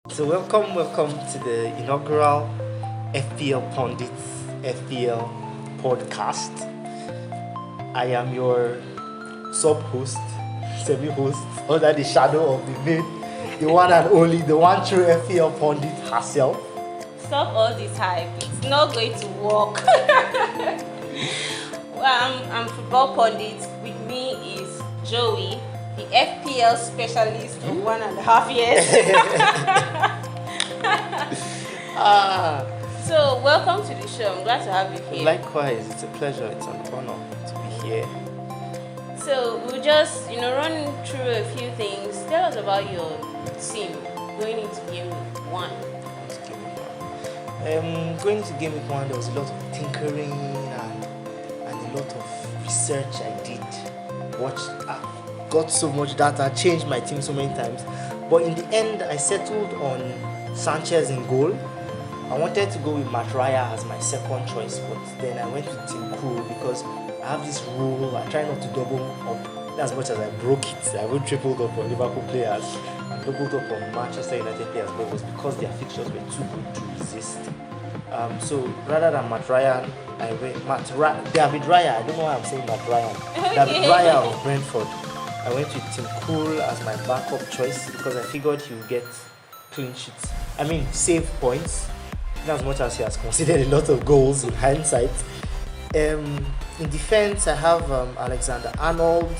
So welcome to the inaugural FPL Pundit FPL podcast. I am your sub-host, semi-host, under the shadow of the main, the one and only, the one true FPL Pundit herself. Stop all this hype. It's not going to work. Well, I'm football pundit. With me is Joey, the FPL specialist of 1.5 years. So, welcome to the show. I'm glad to have you here. Likewise, it's a pleasure, it's an honor to be here. So, we'll just, run through a few things. Tell us about your team going into game 1. Going into Game Week 1, there was a lot of tinkering and a lot of research I did. I got so much data, changed my team so many times. But in the end, I settled on Sanchez in goal. I wanted to go with Matt Raya as my second choice, but then I went with Tim Krul because I have this rule. I try not to double up as much as I broke it. I even tripled up on Liverpool players and doubled up on Manchester United players, but it was because their fixtures were too good to resist. So rather than Matt Ryan, I went David Raya. I don't know why I'm saying Matt Ryan. Okay. David Raya of Brentford. I went with Tim Krul as my backup choice because I figured he would get clean sheets. Save points. In as much as he has conceded a lot of goals in hindsight. In defense, I have Alexander Arnold,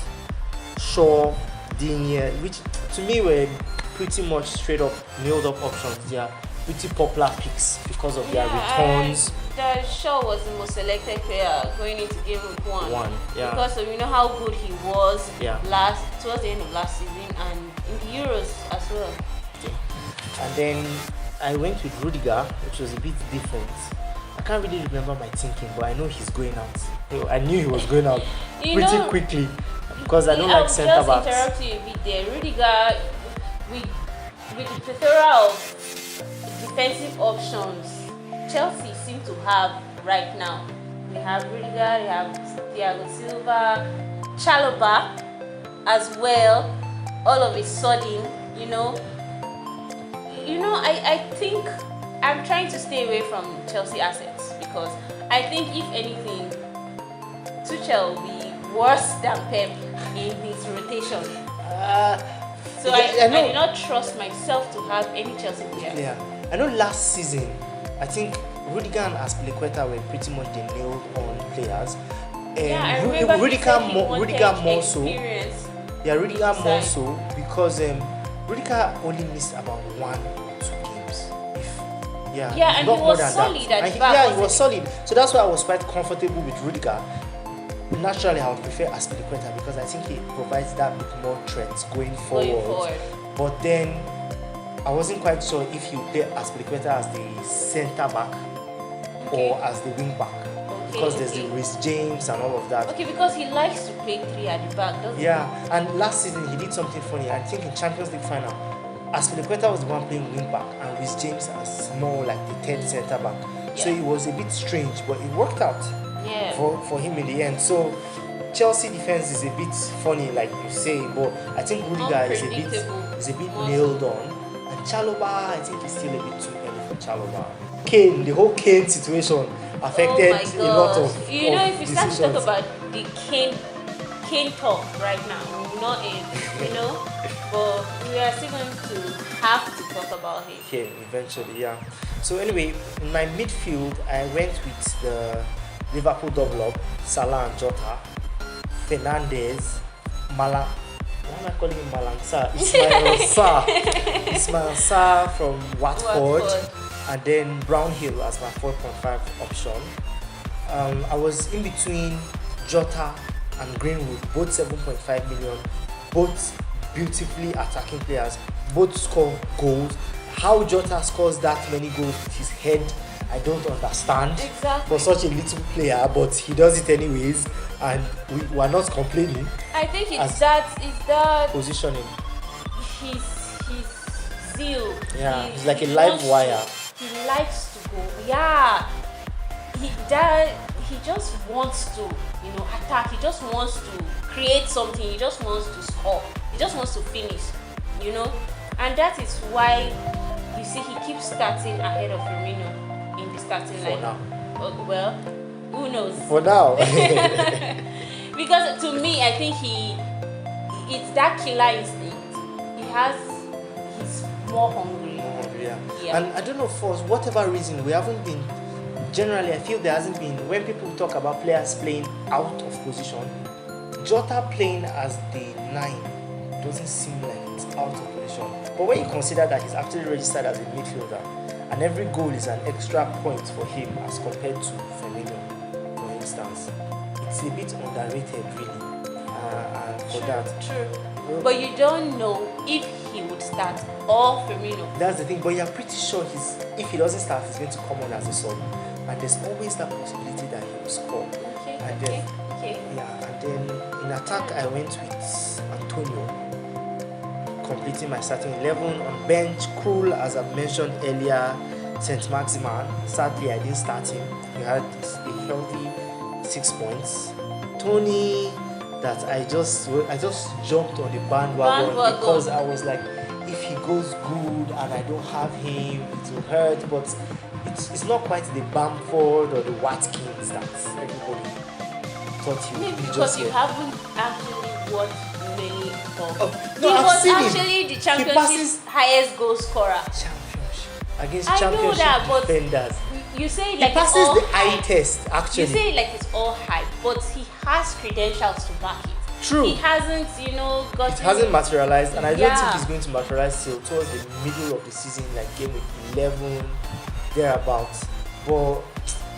Shaw, Digne, which to me were pretty much straight up nailed up options. They are pretty popular picks because of their returns. The Shaw was the most selected player going into game week 1. Because of how good he was towards the end of last season and in the Euros as well. Okay. And then I went with Rudiger, which was a bit different. I can't really remember my thinking, but I know he's going out. I knew he was going out pretty quickly because I don't like centre backs. I'll just interrupt you a bit there. Rudiger, with the plethora of defensive options Chelsea seem to have right now. We have Rudiger, we have Thiago Silva, Chalobah as well. All of a sudden, I think I'm trying to stay away from Chelsea assets because I think if anything, Tuchel will be worse than Pep in his rotation. So I did not trust myself to have any Chelsea players. Yeah, I know last season, I think Rudiger and Aspilicueta were pretty much the nailed-on players. I remember Rudiger more so. Experience. Yeah, Rudiger more so because Rudiger only missed about 1 or 2 games. And he was solid at the back. Yeah, he was solid. So that's why I was quite comfortable with Rudiger. Naturally, I would prefer Aspilicueta because I think he provides that bit more threats going forward. But then, I wasn't quite sure if you play Aspilicueta as the centre back or as the wing back. Because there's the Reece James and all of that. Okay, because he likes to play 3 at the back, doesn't he? Yeah, and last season he did something funny. I think in Champions League final, Aspilicueta was the one playing wing back and Reece James as more like the 10th centre back. Yeah. So it was a bit strange, but it worked out for him in the end. So Chelsea defense is a bit funny, like you say, but I think Rudiger is a bit nailed on. And Chalobah, I think is still a bit too early for Chalobah. Kane, the whole Kane situation affected a lot of if you start decisions. to talk about the Kane talk right now, we're not in, but we are still going to have to talk about him. Kane eventually, yeah. So anyway, in my midfield, I went with the Liverpool double up, Salah and Jota, Fernandes, why am I calling him Malang Ismail Sarr from Watford. And then Brownhill as my 4.5 option. I was in between Jota and Greenwood, both 7.5 million, both beautifully attacking players, both score goals. How Jota scores that many goals with his head, I don't understand. Exactly. For such a little player, but he does it anyways, and we are not complaining. I think it's that positioning. His zeal. Yeah, he's like a live wire. He likes to go. Yeah, he just wants to, attack. He just wants to create something. He just wants to score. He just wants to finish, And that is why you see, he keeps starting ahead of Firmino in the starting For line. now. Well, who knows? For now. Because to me, I think it's that killer instinct. He's more hungry. Yeah. And I don't know, for whatever reason, we haven't been. Generally, I feel there hasn't been, when people talk about players playing out of position, Jota playing as the 9 doesn't seem like it's out of position. But when you consider that he's actually registered as a midfielder, and every goal is an extra point for him as compared to Firmino, for instance, it's a bit underrated, really. And for that. True. But you don't know if he would start or Firmino. That's the thing. But you're pretty sure if he doesn't start, he's going to come on as a sub. And there's always that possibility that he will score. Okay. Yeah, and then in attack, I went with Antonio, completing my starting 11. On bench, Krul, as I mentioned earlier, Saint Maximin. Sadly, I didn't start him. He had a healthy 6 points. Tony, that I just jumped on the bandwagon because I was like, if he goes good and I don't have him, it will hurt. But it's not quite the Bamford or the Watkins that everybody thought he would be. Because you haven't actually watched many of. No, he I've was seen actually him. the championship's highest goal scorer. Against I know championship that, but defenders. You say He like it's passes all the hype. eye test, actually. You say like it's all hype, but he has credentials to back it. True. He hasn't, got. It hasn't materialized, and I don't Yeah. think it's going to materialize till towards the middle of the season, like Gameweek 11, thereabouts. But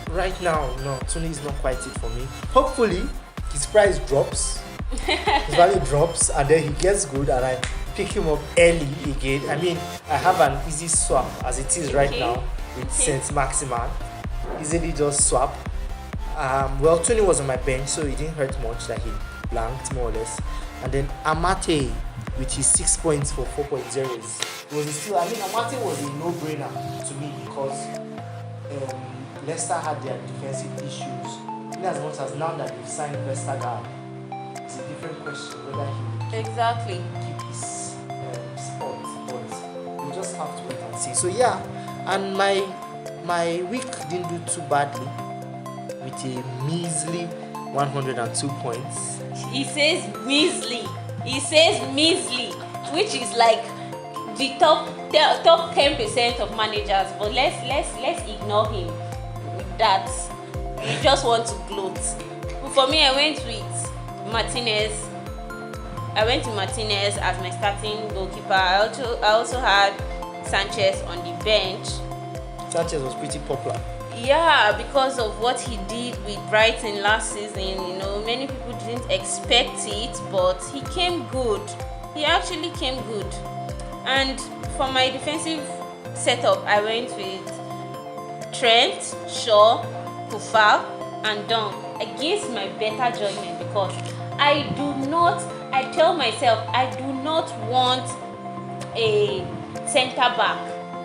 right now, no, Tony is not quite it for me. Hopefully, his price drops, his value drops, and then he gets good, and I pick him up early again. I mean, I have an easy swap as it is right now with Saint Maximin. Easily just swap. Well, Tony was on my bench, so it didn't hurt much, like he blanked more or less. And then Amate with his 6 points for 4.0 was still. I mean, Amate was a no-brainer to me because Leicester had their defensive issues. In as much as now that they've signed Vestergaard, it's a different question whether he will keep his spot. But we'll just have to wait and see. So yeah, and my week didn't do too badly with a measly 102 points. He says measly. Which is like the top 10% of managers. But let's ignore him. That you just want to gloat. For me, I went with Martinez. As my starting goalkeeper. I also had Sanchez on the bench. Sanchez was pretty popular. Yeah, because of what he did with Brighton last season. Many people didn't expect it, but he came good. He actually came good. And for my defensive setup, I went with Trent, Shaw, Kufal, and Dunk against my better judgment, because I tell myself I do not want a centre back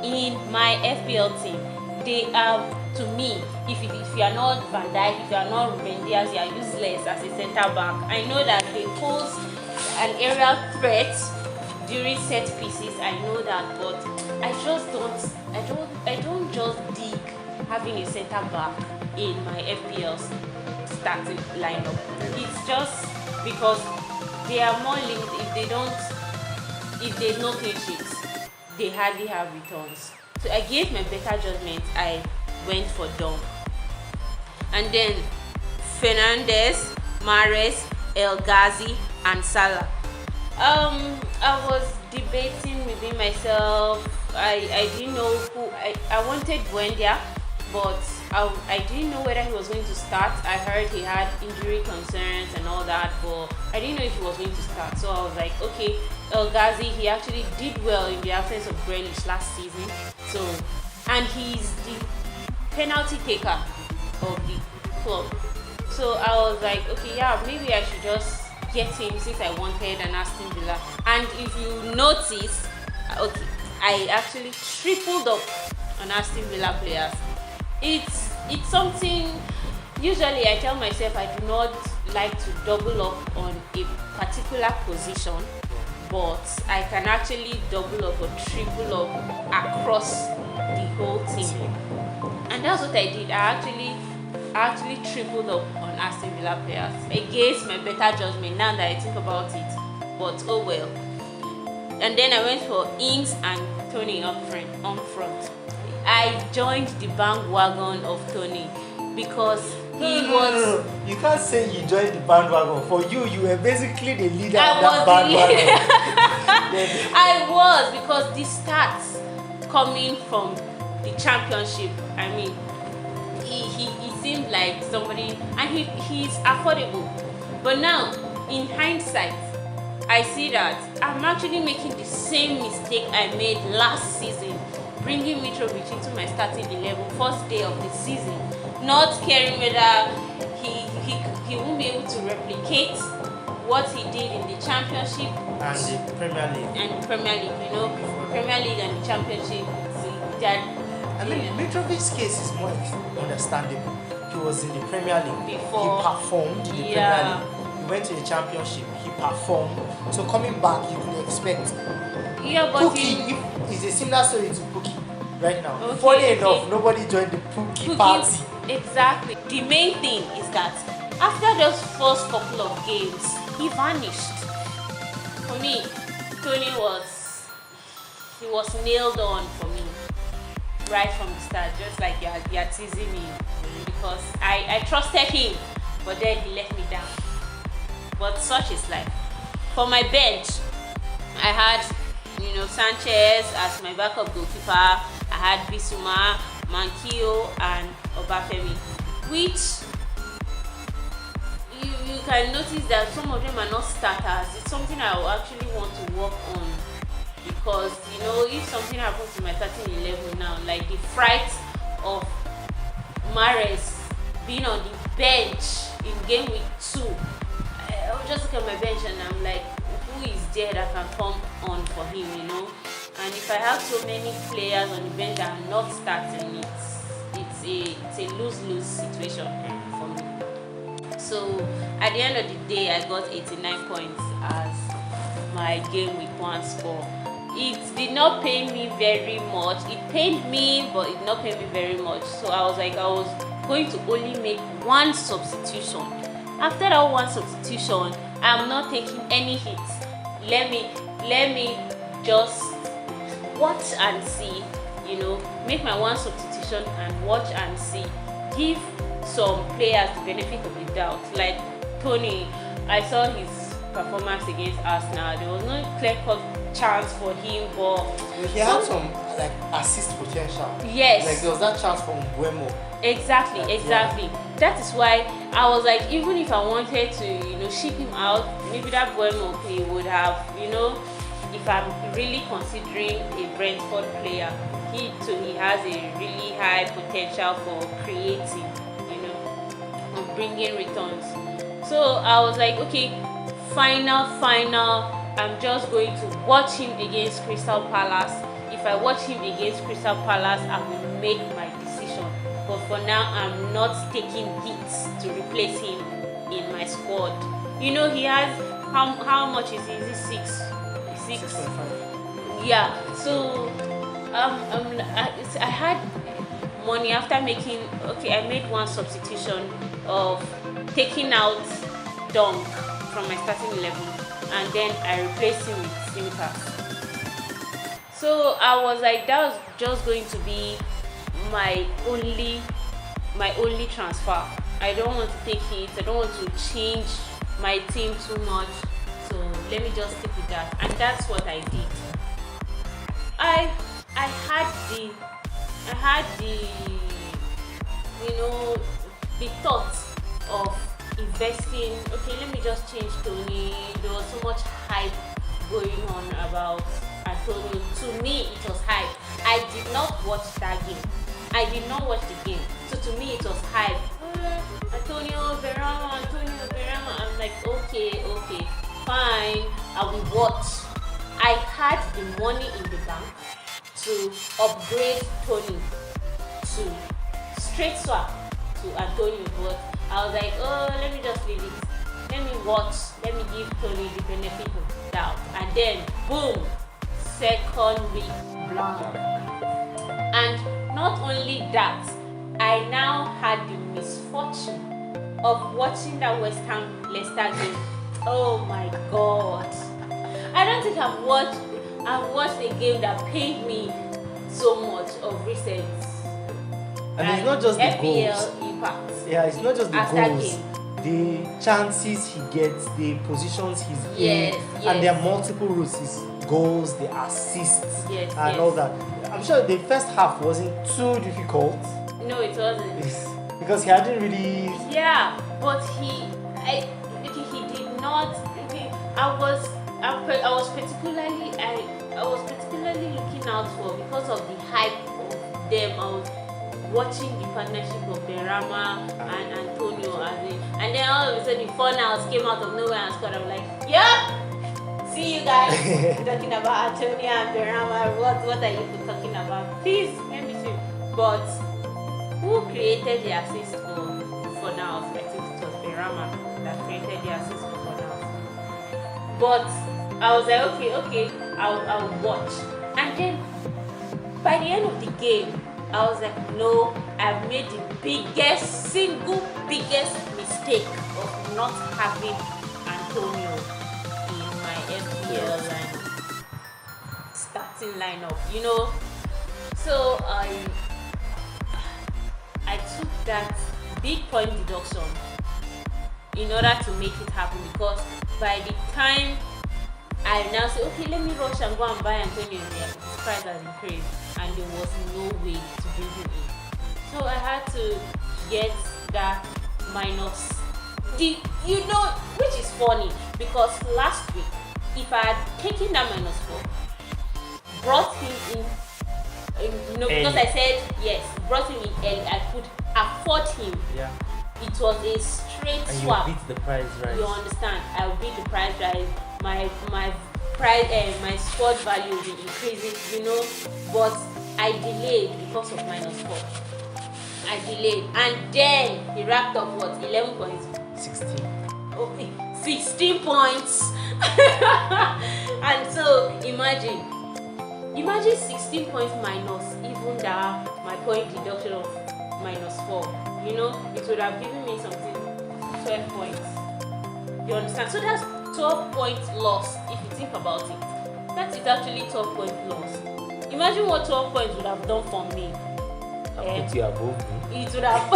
in my FPL team. They are, to me, if you are not Van Dijk, if you are not Ruben Dias, you are useless as a centre back. I know that they pose an aerial threat during set pieces. I know that, but I don't just dig having a centre back in my FPL starting lineup. It's just because they are more limited. If there's no clean sheets, they hardly have returns. So against my better judgment, I went for Dunk. And then Fernandes, Mahrez, El Ghazi, and Salah. I was debating within myself. I didn't know who I wanted Buendia, but I didn't know whether he was going to start. I heard he had injury concerns and all that, but I didn't know if he was going to start. So I was like, okay, El Ghazi, he actually did well in the absence of Grealish last season. So, and he's the penalty taker of the club. So I was like, okay, yeah, maybe I should just get him since I wanted an Aston Villa. And if you notice, okay, I actually tripled up on Aston Villa players. It's something. Usually I tell myself I do not like to double up on a particular position, but I can actually double up or triple up across the whole team. And that's what I did. I actually tripled up on Aston Villa players against my better judgment now that I think about it. But oh well. And then I went for Ings and Tony on front. I joined the bandwagon of Tony because he was. You can't say you joined the bandwagon. For you were basically the leader I of that bandwagon. I was, because the stats coming from the championship, I mean, he seemed like somebody, and he's affordable. But now, in hindsight, I see that I'm actually making the same mistake I made last season, bringing Mitrovic into my starting 11 first day of the season, not caring whether he won't be able to replicate what he did in the championship and the Premier League. Premier League, Premier League and the championship. I mean, Mitrovic's case is more understandable. He was in the Premier League before. He performed in the Premier League. He went to the championship. He performed. So coming back, you could expect. Yeah, but Pookie, it's a similar story to Pookie right now. Okay, Funny enough, nobody joined the Pookie party. Exactly. The main thing is that after those first couple of games, he vanished. For me, Tony was nailed on for me right from the start, just like you're teasing me, because I trusted him, but then he let me down. But such is life. For my bench, I had Sanchez as my backup goalkeeper. I had Bissouma, Mankio, and Obafemi, which you can notice that some of them are not starters. It's something I will actually want to work on, because if something happens to my starting 11 now, like the fright of Mahrez being on the bench in Gameweek 2, I'll just look at my bench and I'm like, who is there that can come on for him, And if I have so many players on the bench that are not starting, it's a lose-lose situation for me. So at the end of the day, I got 89 points as my Gameweek 1 score. It did not pay me very much. It paid me, but it did not pay me very much. So I was going to only make one substitution. After that one substitution, I'm not taking any hits. Let me just watch and see, make my one substitution and watch and see. Give some players the benefit of the doubt. Like Tony, I saw his performance against Arsenal. There was no clear-cut chance for him, but he had some assist potential. Yes. There was that chance from Buemo. Exactly. That is why I was like, even if I wanted to, ship him out, maybe that Buemo he would have, if I'm really considering a Brentford player, he has a really high potential for creating, of bringing returns. So I was like, okay, final, I'm just going to watch him against Crystal Palace. If I watch him against Crystal Palace, I will make my decision. But for now, I'm not taking hits to replace him in my squad. He has, how much is he? Is it 6.5? Yeah. So I had money after making. Okay, I made one substitution of taking out Dunk from my starting 11, and then I replaced him with Simicast. So I was like, that was just going to be my only transfer. I don't want to take hits. I don't want to change my team too much. So let me just stick with that, and that's what I did. I had the the thought of investing. Okay, let me just change Tony. There was so much hype going on about Antonio. To me, it was hype. I did not watch that game. So to me, it was hype. Antonio Verama. I'm like, okay, fine. I will watch. I had the money in the bank to upgrade Tony to straight swap to Antonio, but I was like, oh, let me just leave it. let me watch, let me give Tony the benefit of the doubt. And then, boom, second week blank. And not only that, I now had the misfortune of watching that West Ham Leicester game. Oh my God. I don't think I've watched a game that paid me so much of recent. And it's not just the FPL goals. impact. Yeah, it's not just the After goals. game. The chances he gets, the positions he's Yes, in, yes. and there are multiple routes. His goals, the assists, Yes, and yes. all that. I'm sure the first half wasn't too difficult No, it wasn't. because he hadn't really. Yeah, but he did not. I was particularly looking out for, because of the hype of them. I was watching the partnership of Berama and Antonio, and then all of a sudden, Fornals came out of nowhere and scored. I'm like, yeah. See you guys talking about Antonio and Berama. What are you talking about? Please let me see. But who created the assist for now? I think it was Berama that created the assist for now. But I was like, okay, I'll watch. And then by the end of the game, I was like, no, I've made the single biggest mistake of not having Antonio in my FPL starting lineup, So I took that big point deduction in order to make it happen, because by the time I now say, okay, let me rush and go and buy Antonio, his price has increased, and there was no way to bring him in. So I had to get that minus. Which is funny, because last week, if I had taken that -4, brought him in, because I said yes, brought him in early, I could afford him. Yeah. It was a straight And swap. you beat the price rise. You understand? I will beat the price rise. My price, my squad value will be increasing, But I delayed because of -4. I delayed, and then he racked up 11 points. 16. Okay, 16 points. And so imagine 16 points minus even that my point deduction of -4. It would have given me something 12 points. You understand? So that's 12 points lost if you think about it. That is actually 12 points lost. Imagine what 12 points would have done for me. I'll put you above me. It would have.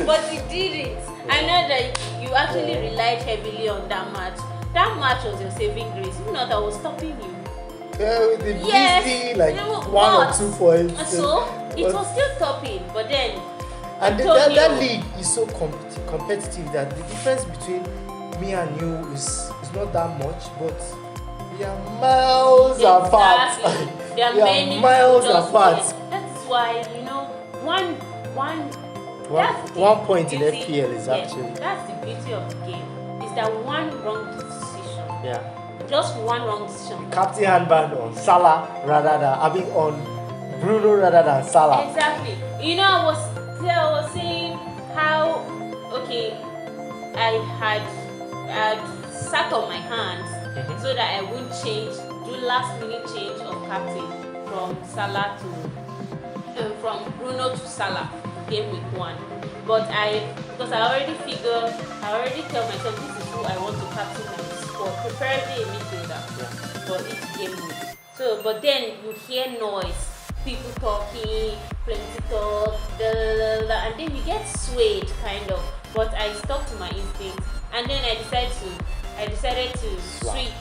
But you did it. I know that you actually relied heavily on that match. That match was your saving grace. If not, I was stopping you. With the beastie, like 1 or 2 points. So it was still stopping, but then. And that league is so competitive that the difference between me and you is not that much, but we are miles apart. There are many miles apart. That is why one point in beauty, FPL is actually. That's the beauty of the game. Is that one wrong decision. Yeah. Just one wrong decision. Captain handband on Salah on Bruno rather than Salah. Exactly. I was saying how I had sat on my hands so that I wouldn't do last minute change of captain from Salah from Bruno to Salah Gameweek 1. But because I already tell myself this is who I want to captain my squad, preferably a midfielder for each Gameweek. So, but then you hear noise, people talking, plenty talk, and then you get swayed kind of. But I stuck to my instincts, and then I decided to switch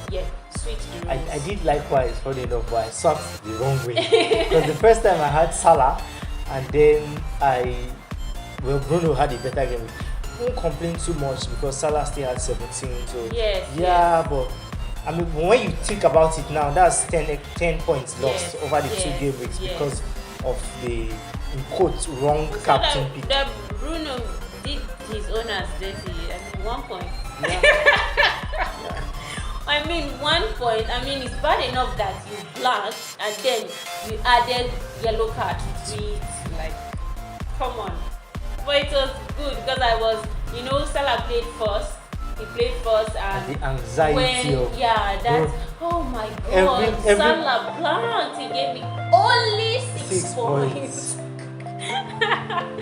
the rules. I did likewise, funny enough, but I swapped the wrong way. Because the first time I had Salah, and then Bruno had a better game. I won't complain too much because Salah still had 17. So yes. But I mean, when you think about it now, that's 10 points lost over the 2 game weeks because of the, in quotes, wrong captain pick. That Bruno did his own as dirty. 1 point. Yeah. I mean, 1 point. It's bad enough that you blanked and then you added yellow card to it. Like, come on. But it was good because I was You know, Salah played first. He played first, and the anxiety of oh my God, every Salah blanked. He gave me only 6 points.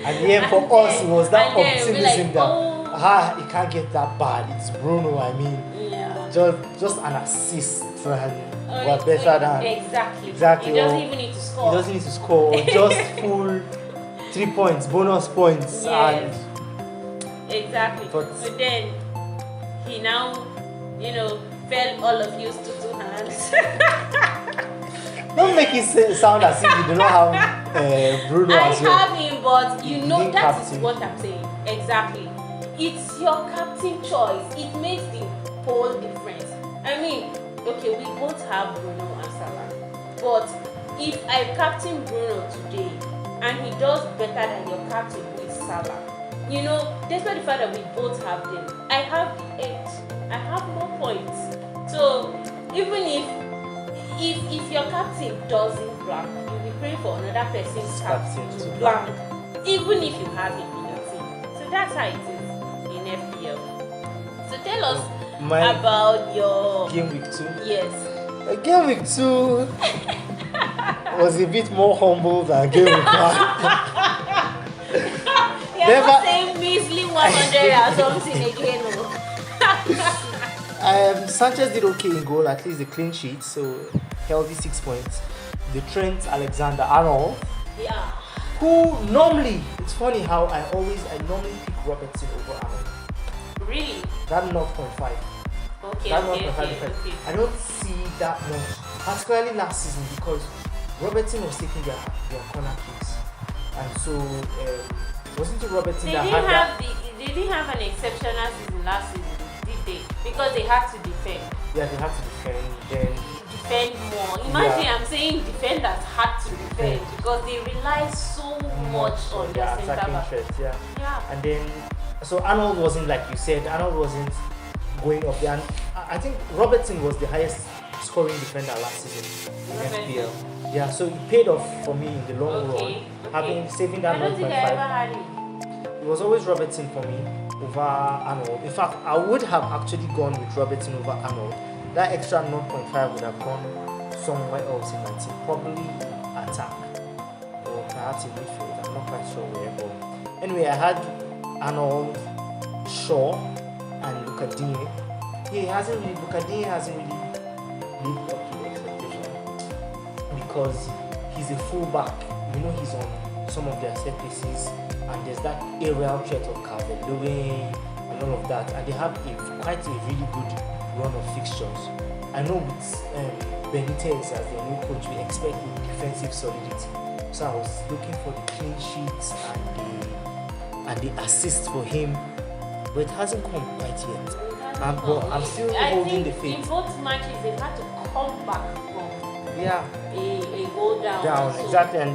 And then for us, it was that optimism that it can't get that bad. It's Bruno. I mean, just an assist and was better than exactly. He doesn't even need to score. He doesn't need to score. Just full 3 points, bonus points, yes. Exactly. But then he now, fell all of you to 2 hands. Don't make it sound as if you do not have Bruno as well. I have him, but that is what I'm saying. Exactly. It's your captain choice. It makes the whole difference. I mean, okay, we both have Bruno and Salah. But if I captain Bruno today and he does better than your captain who is Salah, despite the fact that we both have them, I have the edge. I have more points. So even if your captain doesn't blank, you'll be praying for another person's captain to blank, even if you have it in your team. So that's how it is in FPL. So tell us about your Gameweek 2. Yes. Gameweek 2 was a bit more humble than Gameweek 1. You're not saying measly 100 or something again. Sanchez did okay in goal, at least the clean sheet, so healthy 6 points. The Trent Alexander-Arnold, who normally, it's funny how I normally pick Robertson over Arnold. Really? That 0.5. Okay. I don't see that much, particularly last season, because Robertson was taking their corner kicks, and so wasn't it Robertson they didn't have an exceptional season last season, did they? Because they had to defend. Yeah, they had to defend. Defend more. Imagine I'm saying defenders had to defend because they rely so much on their attacking threat. Yeah. And then, so Arnold wasn't, like you said, going up there. And I think Robertson was the highest scoring defender last season in FPL. Yeah, so it paid off for me in the long run, saving that 0.5. I don't think I ever had it. It was always Robertson for me over Arnold. In fact, I would have actually gone with Robertson over Arnold. That extra 0.5 would have gone somewhere else in my team, probably attack or perhaps in midfield. I'm not quite sure where. But anyway, I had Arnold, Shaw, and Lucadine. Lucadine hasn't really lived up to the expectation because he's a fullback. He's on some of their set pieces, and there's that aerial threat of Calvert-Lewin and all of that, and they have quite a really good run of fixtures. I know with Benitez as their new coach, we expect defensive solidity. So I was looking for the clean sheets and the assist for him, but it hasn't come quite yet. But I'm still holding the faith. In both matches, they had to come back from a goal down. So, exactly, and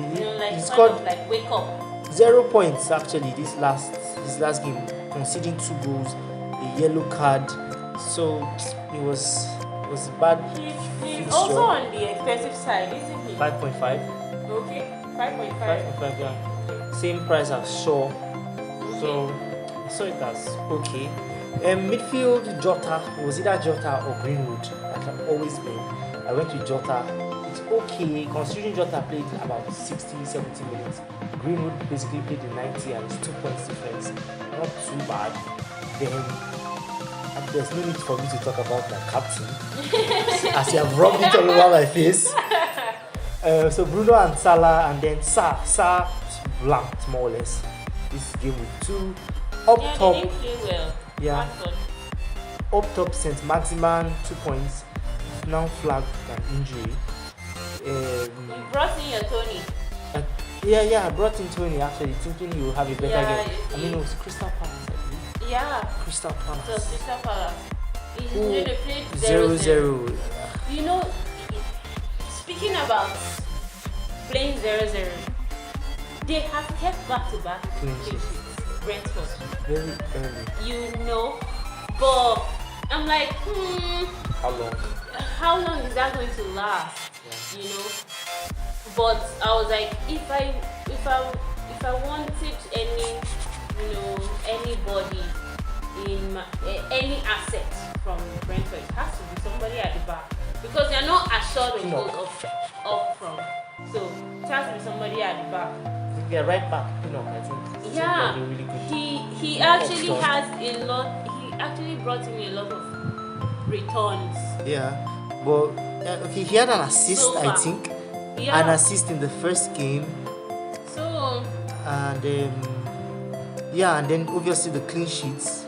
he scored wake up. 0 points actually this last game, conceding 2 goals, a yellow card. So it was bad. He's also on the expensive side, isn't he? 5.5. Okay, 5.5. 5.5, yeah. Same price as Shaw. So it as okay. Midfield, Jota, was either Jota or Greenwood. That have always been. I went with Jota. It's okay, considering Jota played about 60-70 minutes. Greenwood basically played the 90 and it's 2 points difference. Not too bad. Then there's no need for me to talk about my captain as you have rubbed it all over my face. So Bruno and Salah, and then Sa blanked more or less this game with 2. Up top, they didn't play well. Yeah. Up top, Saint Maximan 2 points. Now flagged an injury. You brought in your Tony. I brought in Tony actually, thinking he will have a better game. I mean, it was Crystal Palace, I believe. Yeah. Crystal Palace. It was Crystal Palace. They played 0-0. Speaking about playing 0-0, they have kept back-to-back clean sheets. Brentford. Very early. But I'm like, How long? How long is that going to last? Yeah. But I was like, if I wanted anybody any asset from Brentford. It has to be somebody at the back because they're not assured of Pinnock. goals up front. So it has to be somebody at the back. Yeah, right back. I think. Yeah, Seems like a really good he actually option. has a lot. He actually brought in a lot of returns. Yeah, but okay, he had an assist, So I far. think, Yeah. an assist in the first game, So and and then obviously the clean sheets.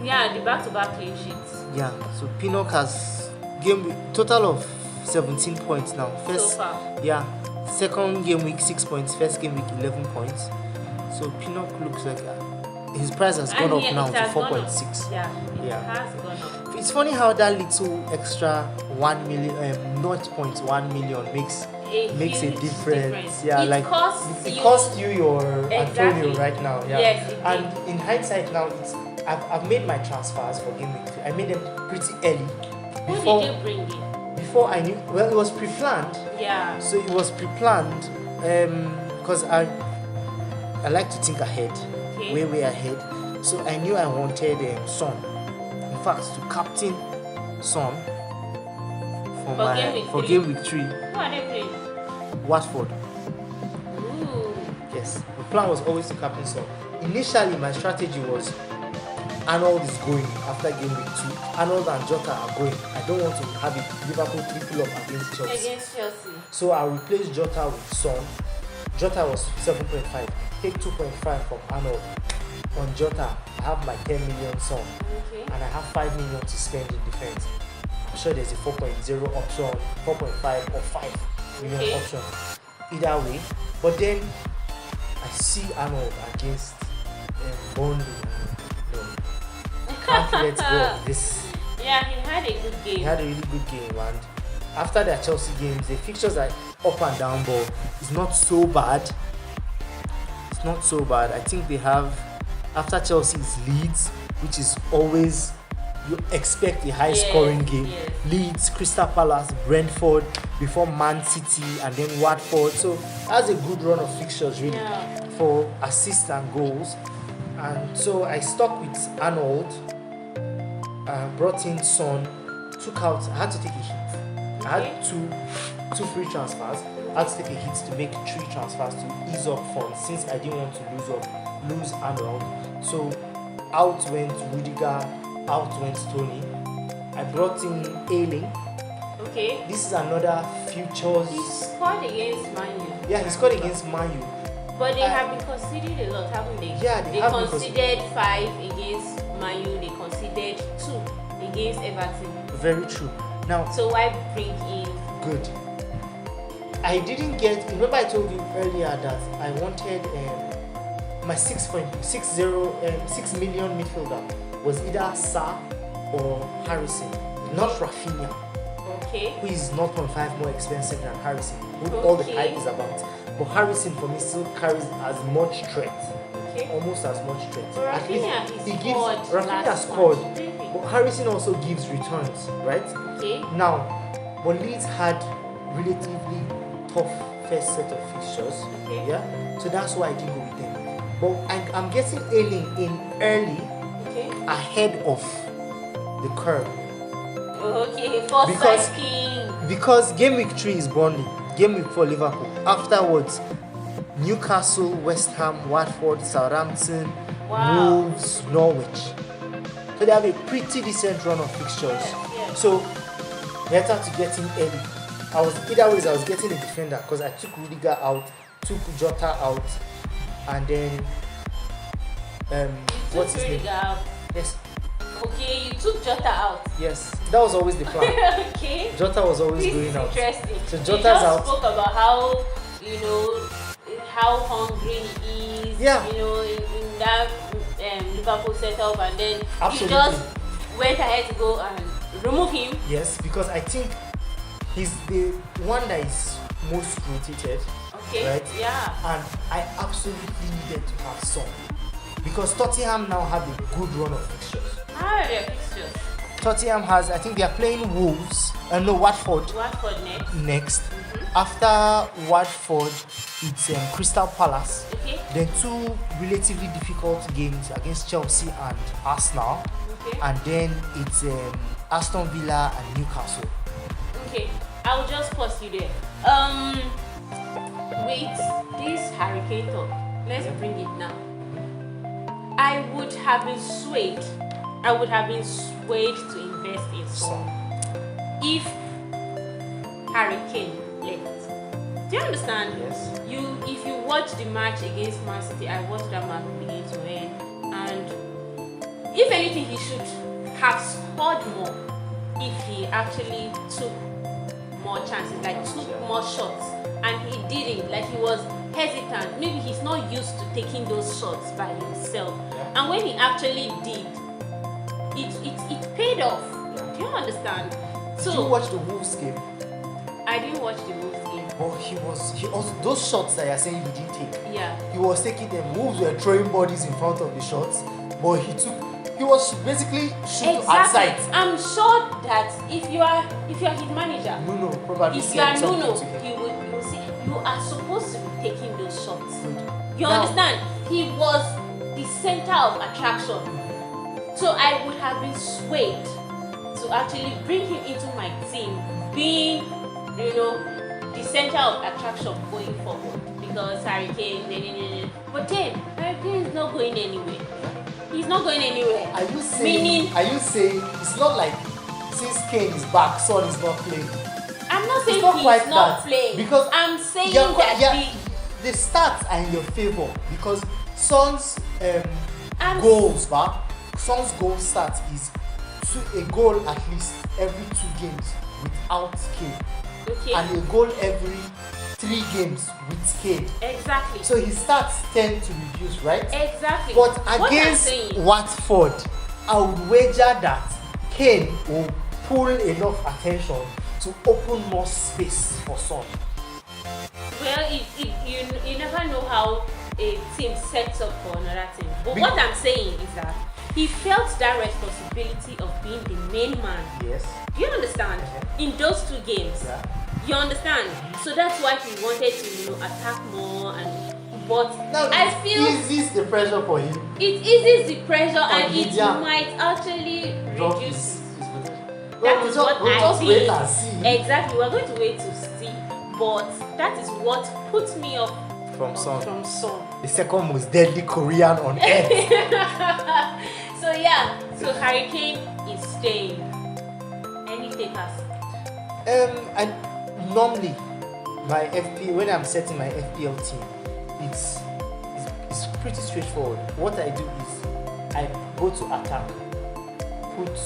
yeah, the back-to-back clean sheets. Yeah, so Pinnock has total of 17 points now. So far. Yeah, second game week 6 points, first game week 11 points. So Pinnock looks like his price has gone up now to 4.6. Yeah, it Yeah. has gone up. It's funny how that little extra 1 million, 0.1 million makes a huge difference. Yeah, it like costs it you- costs you your Exactly. Antonio right now. Yeah. Yes, it and in hindsight now, I've made my transfers for game week 3. I made them pretty early. Who Before did you bring in? before I knew, well, it was pre-planned. Yeah. So it was pre-planned because I like to think ahead, Okay. way ahead. So I knew I wanted Son. In fact, to captain Son For game week game week 3, 3. Who are they playing? Watford. Ooh. Yes, the plan was always to captain Son. Initially, my strategy was Arnold is going after game week 2. Arnold and Jota are going. I don't want to have a Liverpool triple up against Chelsea. Against Chelsea. So I replaced Jota with Son. Jota was 7.5. Take 2.5 from Arnold. On Jota, I have my 10 million Son. Okay. And I have 5 million to spend in defense. I'm sure there's a 4.0 option, 4.5 or 5 million Okay. option. Either way. But then I see Arnold against Burnley. No, can't let go of this. Yeah, he had a good game. He had a really good game, and after their Chelsea games, the fixtures are up and down, but it's not so bad. It's not so bad. I think they have, after Chelsea is Leeds, which is always, you expect a high scoring game. Yes. Leeds, Crystal Palace, Brentford, before Man City, and then Watford. So that's a good run of fixtures, really, Yeah. for assists and goals. And so I stuck with Arnold, brought in Son, took out, I had to take a hit. I had two free transfers. I had to take a hit to make 3 transfers to ease up funds since I didn't want to lose Arnold. So out went Rudiger, out went Tony. I brought in Ayling. Okay. This is another futures. He scored against Man U. Yeah, he scored against Man U. But they have been conceding a lot, haven't they? Yeah, they have been conceded 5 against Man U. They conceded 2 against Everton. Very true. Now, So why bring in? good. I didn't get. Remember, I told you earlier that I wanted my 6 million midfielder was either Sa or Harrison, not Rafinha, Okay. who is 0.5 more expensive than Harrison, who all the Okay. hype is about. But Harrison for me still carries as much threat, Okay. almost as much threat. But At least Rafinha, he he gives. scored Rafinha last scored, match, didn't he? but Harrison also gives returns, right? Okay. Now, but Leeds had relatively tough first set of fixtures. Okay. Yeah, so that's why I didn't go with them. But I'm getting Ayling in early, Okay. ahead of the curve, Okay. For Because- King. because game week 3 is Burnley, game week 4 Liverpool. Afterwards, Newcastle, West Ham, Watford, Southampton, Wow. Wolves, Norwich. So they have a pretty decent run of fixtures. Yes. So better to get in early. I was getting a defender because I took Rudiger out, took Jota out, and then what's his name? Rudiger out. Yes, Okay, you took Jota out. yes, that was always the plan. Okay. Jota was always This going is out. interesting. So You Jota's just out. spoke about how how hungry he is. Yeah. In that Liverpool setup, and then Absolutely. you just went ahead to go and remove him. Yes, because I think he's the one that is most rotated, Okay. right? Yeah. And I absolutely needed to have some because Tottenham now have a good run of fixtures. How are their fixtures? Tottenham has, I think they are playing Wolves, Watford Watford next. next. After Watford, it's Crystal Palace. Okay. Then 2 relatively difficult games against Chelsea and Arsenal. Okay. And then it's Aston Villa and Newcastle. Okay, I will just pause you there. With this hurricane talk, let's bring it now. I would have been swayed to invest in Son if Hurricane left. Do you understand? Yes. If you watch the match against Man City, I watched that match begin to end, and if anything, he should have scored more if he actually took more chances, like took more shots, and he didn't. Like, he was hesitant. Maybe he's not used to taking those shots by himself. Yeah. And when he actually did, it paid off. Yeah. Do you understand? Did you watch the Wolves game? I didn't watch the Wolves game. But he also, those shots that you're saying he didn't take. Yeah. He was taking them. Wolves were throwing bodies in front of the shots, but he was basically shooting outside. I'm sure that if you are his manager, Nuno probably if you are said something Nuno, to him. he will say you are supposed to be taking those shots. You Now- understand? He was the center of attraction. So I would have been swayed to actually bring him into my team, being, the center of attraction going forward, because Hurricane. But then Hurricane is not going anywhere. He's not going anywhere. Are you saying it's not like since Kane is back, Son is not playing? I'm not saying It's not he's quite not that, playing. because I'm saying that the stats are in your favor because Son's I'm goals, Son's goal stat is a goal at least every 2 games without Kane, okay. and a goal every 3 games with Kane. Exactly. So his stats tend to reduce, right? Exactly. But What I'm against saying- Watford, I would wager that Kane will pull enough attention to open more space for Son. Well, you never know how a team sets up for another team. But Be- what I'm saying is that he felt that responsibility of being the main man. Yes. Do you understand? In those 2 games. Yeah. You understand? So that's why he wanted to, attack more but Now I it feel eases the pressure for him. it eases the pressure and it yeah. might actually Drop reduce. his potential. That is what we'll I just think. wait and see. Exactly, we're going to wait to see. But that is what puts me off From Son. From Son. The second most deadly Korean on earth. So Hurricane is staying. Any takers? And normally my when I'm setting my FPL team, it's pretty straightforward. What I do is I go to attack, put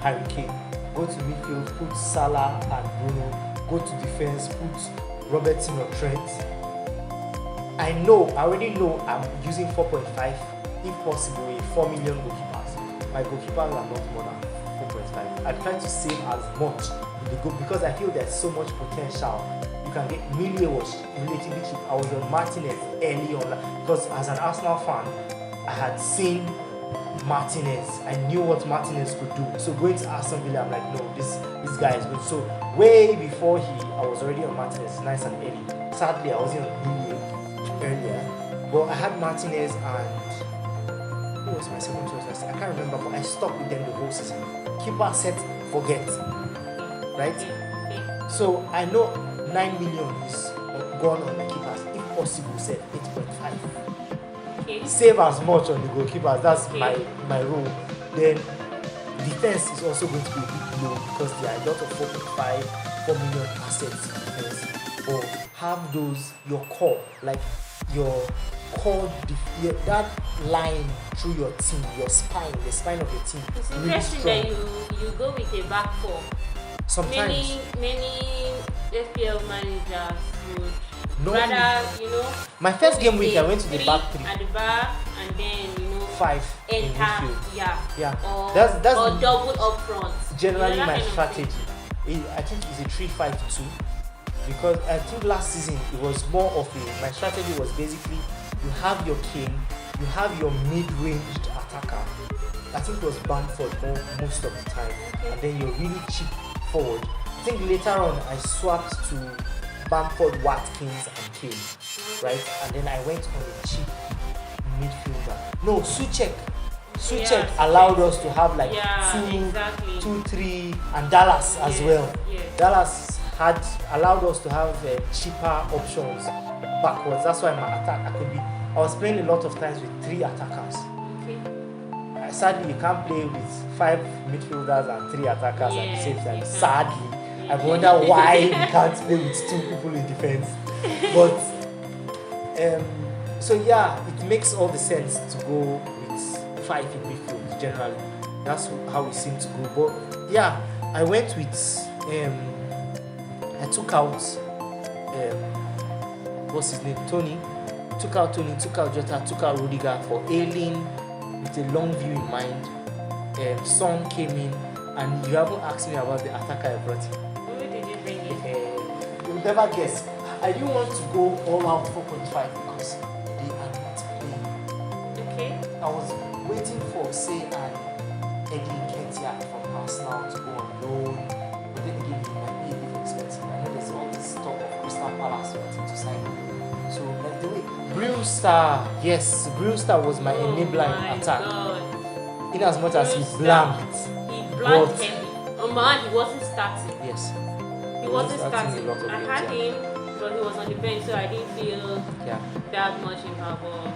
Hurricane, go to midfield, put Salah and Bruno, go to defense, put Robertson or Trent. I already know I'm using 4.5, if possible, a 4 million goalkeepers. My goalkeepers are not more than 4.5. I try to save as much in the goal because I feel there's so much potential. You can get Millie was relatively cheap. I was on Martinez early on because as an Arsenal fan, I had seen Martinez. I knew what Martinez could do. So going to Aston Villa, I'm like, no, this guy is good. So way before I was already on Martinez, nice and early. Sadly, I wasn't on Millie earlier, but I had Martinez and who was my second choice? I can't remember, but I stuck with them the whole season. Keeper said forget, right? Okay. So I know 9 million is gone on the keepers. If possible, said 8.5. Okay. Save as much on the goalkeepers. That's Okay. my rule. Then defense is also going to be a bit low because there are a lot of 4 million assets in defense. Or have those your core, like your core, that line through your team, your spine, the spine of your team. It's really interesting strong. that you go with a back 4. Sometimes. Many FPL managers would No. rather, My first game week, I went to the 3 back 3. at the back and then 5 in enter, midfield. yeah, Yeah. or That's double up front. generally That my kind of strategy. thing. I think it's a 3-5-2 because I think last season it was more of my strategy was basically you have your king, you have your mid-ranged attacker. I think it was Bamford most of the time, and then you're really cheap forward. I think later on I swapped to Bamford, Watkins, and Kane. right? And then I went on a cheap midfielder. No, Suchek allowed us to have like two, three, and Dallas as well. Yes. Dallas had allowed us to have cheaper options backwards. That's why my attack I was playing a lot of times with 3 attackers. Okay. Sadly, you can't play with 5 midfielders and 3 attackers at the same time. Sadly, I wonder why we can't play with 2 people in defense. But so yeah, it makes all the sense to go with 5 in midfield generally. That's how we seem to go. But yeah, I went with I took out what's his name? Tony. Took out Jota, took out Rudiger for Ailing with a long view in mind. Son came in, and you haven't asked me about the attacker I brought in. Who did you bring in? You'll never guess. I didn't want to go all out 4.5 because they are not playing. Okay. I was waiting for, say, an Eddie Nketiah from Arsenal to go on loan, but then again, it might be a bit expensive. I know there's all this talk of Crystal Palace wanting to sign him. So, like the way Brewster was my enabler in attack. God. In as much as he blanked. He blanked heavy. Oh man, he wasn't starting. Yes. He wasn't starting. A lot of I games, had him, but he was on the bench, so I didn't feel that much in her ball.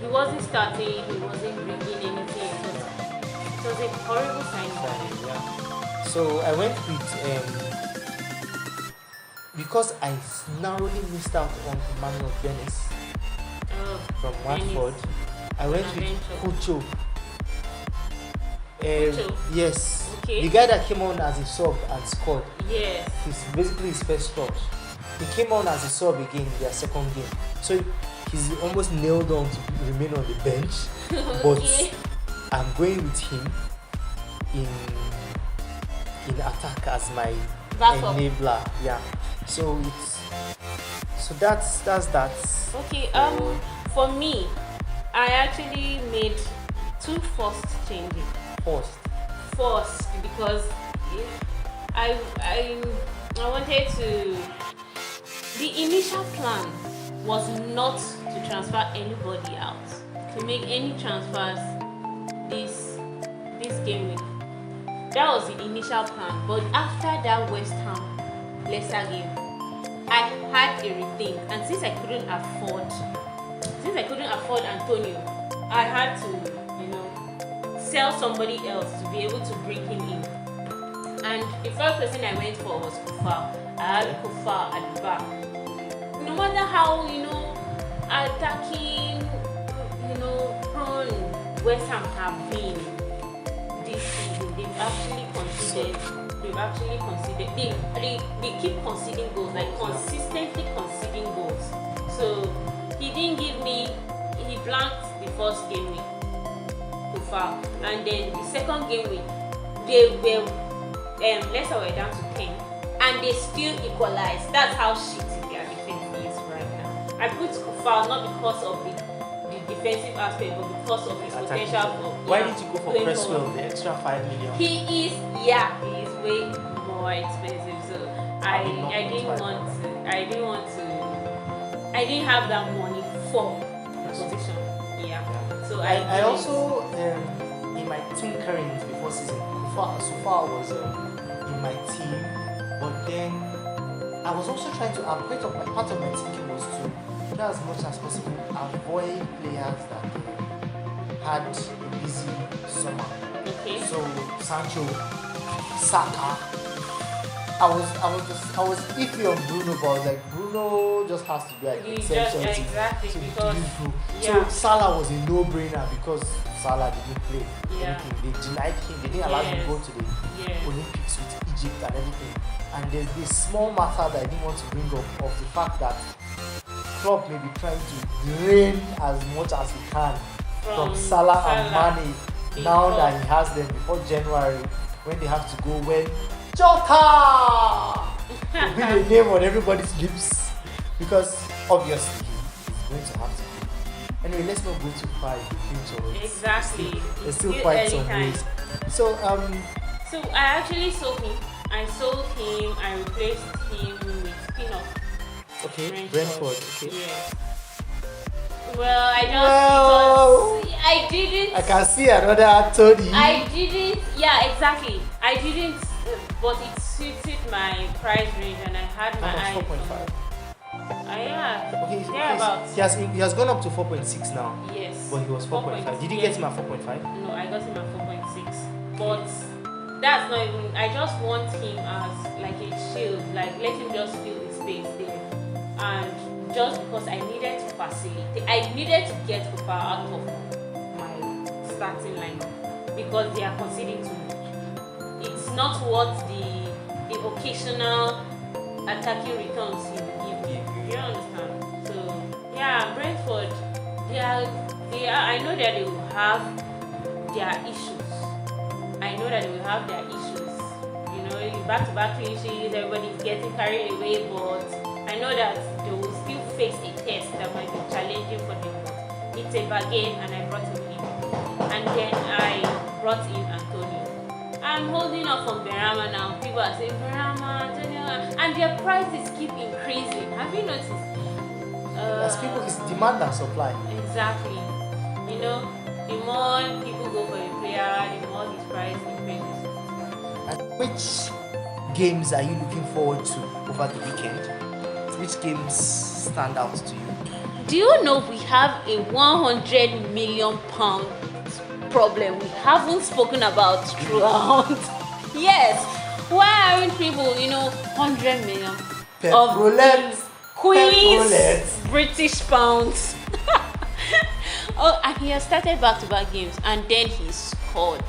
He wasn't starting, he wasn't bringing anything. It was a horrible sign for him. Yeah. So I went with because I narrowly missed out on Emmanuel Dennis from Watford. I went with Kucho. Yes. Okay. The guy that came on as a sub and scored. Yes. He's basically his first touch. He came on as a sub again in their second game. So he's almost nailed on to remain on the bench. But I'm going with him in attack as my enabler. Yeah. So that's that. Okay. For me, I actually made 2 forced changes. Forced because I wanted to. The initial plan was not to transfer anybody out, to make any transfers this game week. That was the initial plan. But after that West Ham Leicester game, I had a rethink, and since I couldn't afford Antonio, I had to, sell somebody else to be able to bring him in. And the first person I went for was Kufa. I had Kufa at the back. No matter how, attacking, prone West Ham have been this season, they've actually conceded. They keep conceding goals, like consistently conceding goals. So he blanked the first game week. And then the second game week, they were Leicester were down to 10, and they still equalized. That's how shitty their defense is right now. I put Kufa not because of the defensive aspect, but because of his potential. Why did you go for Cresswell, the extra 5 million? He is way more expensive. So I didn't have that money for position. So I also in my tinkering before season, so far was in my team, but then I was also trying to part of my thinking was to try as much as possible avoid players that had a busy summer. Okay. So Sancho, Saka. I was iffy on Bruno, but I was like, Bruno just has to be like exception to So Salah was a no-brainer because Salah didn't play anything. They denied him. They didn't allow him to go to the Olympics with Egypt and everything. And there's this small matter that I didn't want to bring up of the fact that Klopp may be trying to drain as much as he can from Salah and Mane now that he has them before January when they have to go Jota will be the name on everybody's lips because obviously he's going to have to. Anyway, let's not go too far in the future. Exactly. There's still quite some ways. So I actually sold him. I replaced him with Pinot. Okay, Brentford. Okay. Yeah. Well, I didn't. I can see another Tony. I didn't. Yeah, exactly. I didn't. But it suited my price range, and I had my eye. 4.5. Yeah. Okay, Thereabouts. he has gone up to 4.6 now. Yes. But he was 4.5. Did you get him at 4.5? No, I got him at 4.6. But that's not even. I just want him as like a shield. Like let him just feel his space there, and just because I needed to facilitate, I needed to get Cooper out of my starting lineup because they are conceding too much. It's not what the occasional attacking returns he will give you. You understand? So yeah, Brentford, they are. I know that they will have their issues. I know that they will have their issues. You know, back-to-back clean sheets, everybody's getting carried away, but I know that they will still face a test that might be challenging for them. It's a bargain, and I brought him in. And then I brought in Antonio. I'm holding up from Berama now. People are saying Berama, Antonio, and their prices keep increasing. Have you noticed? As people, it's demand and supply. Exactly. You know, the more people go for a player, the more his price increases. And which games are you looking forward to over the weekend? Which games stand out to you? Do you know we have a £100 million problem we haven't spoken about throughout? Yes. Why aren't people, 100 million Petrolets. Queen's British pounds? Oh, and he has started back-to-back games, and then he scored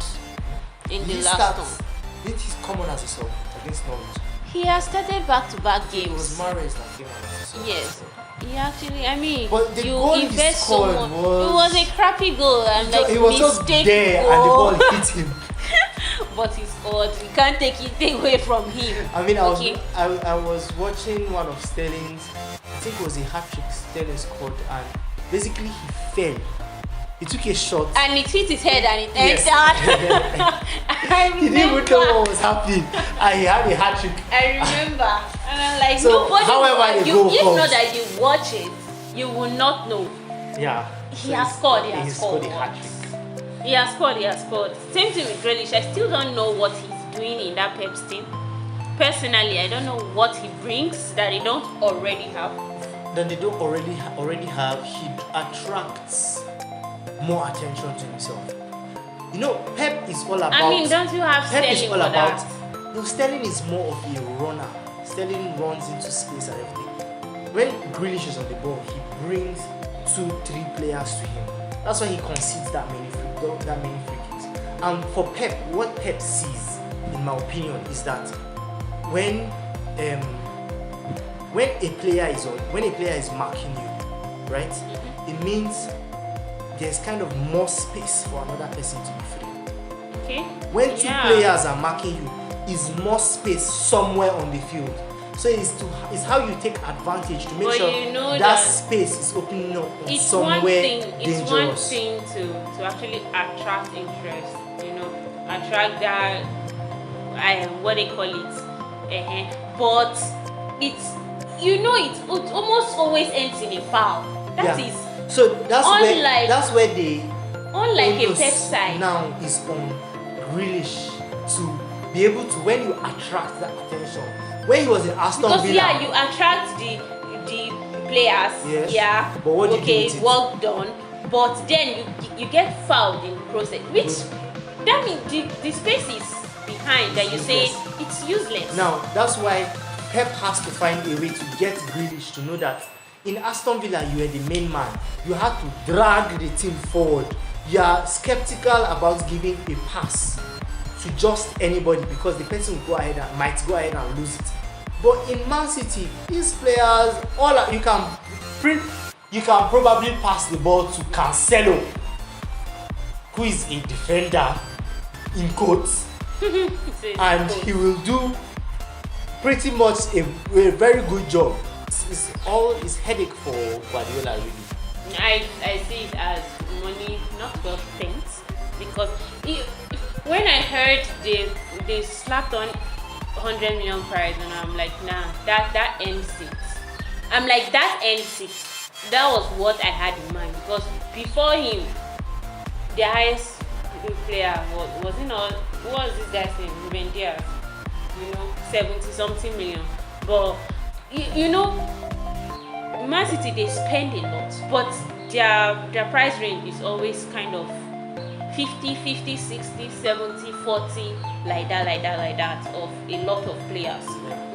in the last one. Did he come on as a sub against Norwich? He has started back-to-back games. It was Mahrez that came on as a sub. Yes. He actually, but the you goal invest so much. It was a crappy goal, and like it was just there, goal. and the ball hit him. But he scored. You can't take it away from him. I mean, I was watching one of Sterling's. I think it was a hat-trick Sterling scored, and basically he fell. He took a shot, and it hit his head, and it entered. I remember. He didn't even know what was happening, and he had a hat-trick. I remember, and I'm like, so nobody. However, the goal if comes, not that you watch it, you will not know. Yeah. He has scored. He has scored scored a hat-trick. He has scored. He has scored. Same thing with Grealish. I still don't know what he's doing in that Pep's team. Personally, I don't know what he brings that they don't already have. Then they don't already have. He attracts more attention to himself. Pep is all about. I mean, don't you have Pep Sterling is all for about. that? No, Sterling is more of a runner. Sterling runs into space and everything. When Grealish is on the ball, he brings 2-3 players to him. That's why he concedes that many free kicks. And for Pep, what Pep sees, in my opinion, is that when a player is marking you, right? Mm-hmm. It means there's kind of more space for another person to be free. Okay. When two players are marking you, is more space somewhere on the field. So it's how you take advantage to make sure that space is opening up somewhere dangerous. It's one thing to actually attract interest, attract that, what they call it. But it almost always ends in a foul. That is. So that's where the unlike a Pep side now is on Grealish to be able to, when you attract that attention. When he was in Aston Villa, because you attract the players. Yes. Yeah. But what do you do with it? Well done. But then you get fouled in the process, which that means the space is behind that you say it's useless. Now that's why Pep has to find a way to get Grealish to know that in Aston Villa you are the main man. You have to drag the team forward. You are skeptical about giving a pass to just anybody because the person will might go ahead and lose it. But in Man City, these players, you can probably pass the ball to Cancelo, who is a defender in quotes, and he will do pretty much a very good job. It's headache for Guardiola really. I see it as money not well spent, because when I heard they slapped on 100 million prize, and I'm like, nah, that ends it. I'm like, that ends it. That was what I had in mind, because before him, the highest player was you know, who was this guy's name? Ruben Diaz. 70 something million. But you know, Man City, they spend a lot, but their price range is always kind of 50, 60, 70, 40, like that of a lot of players.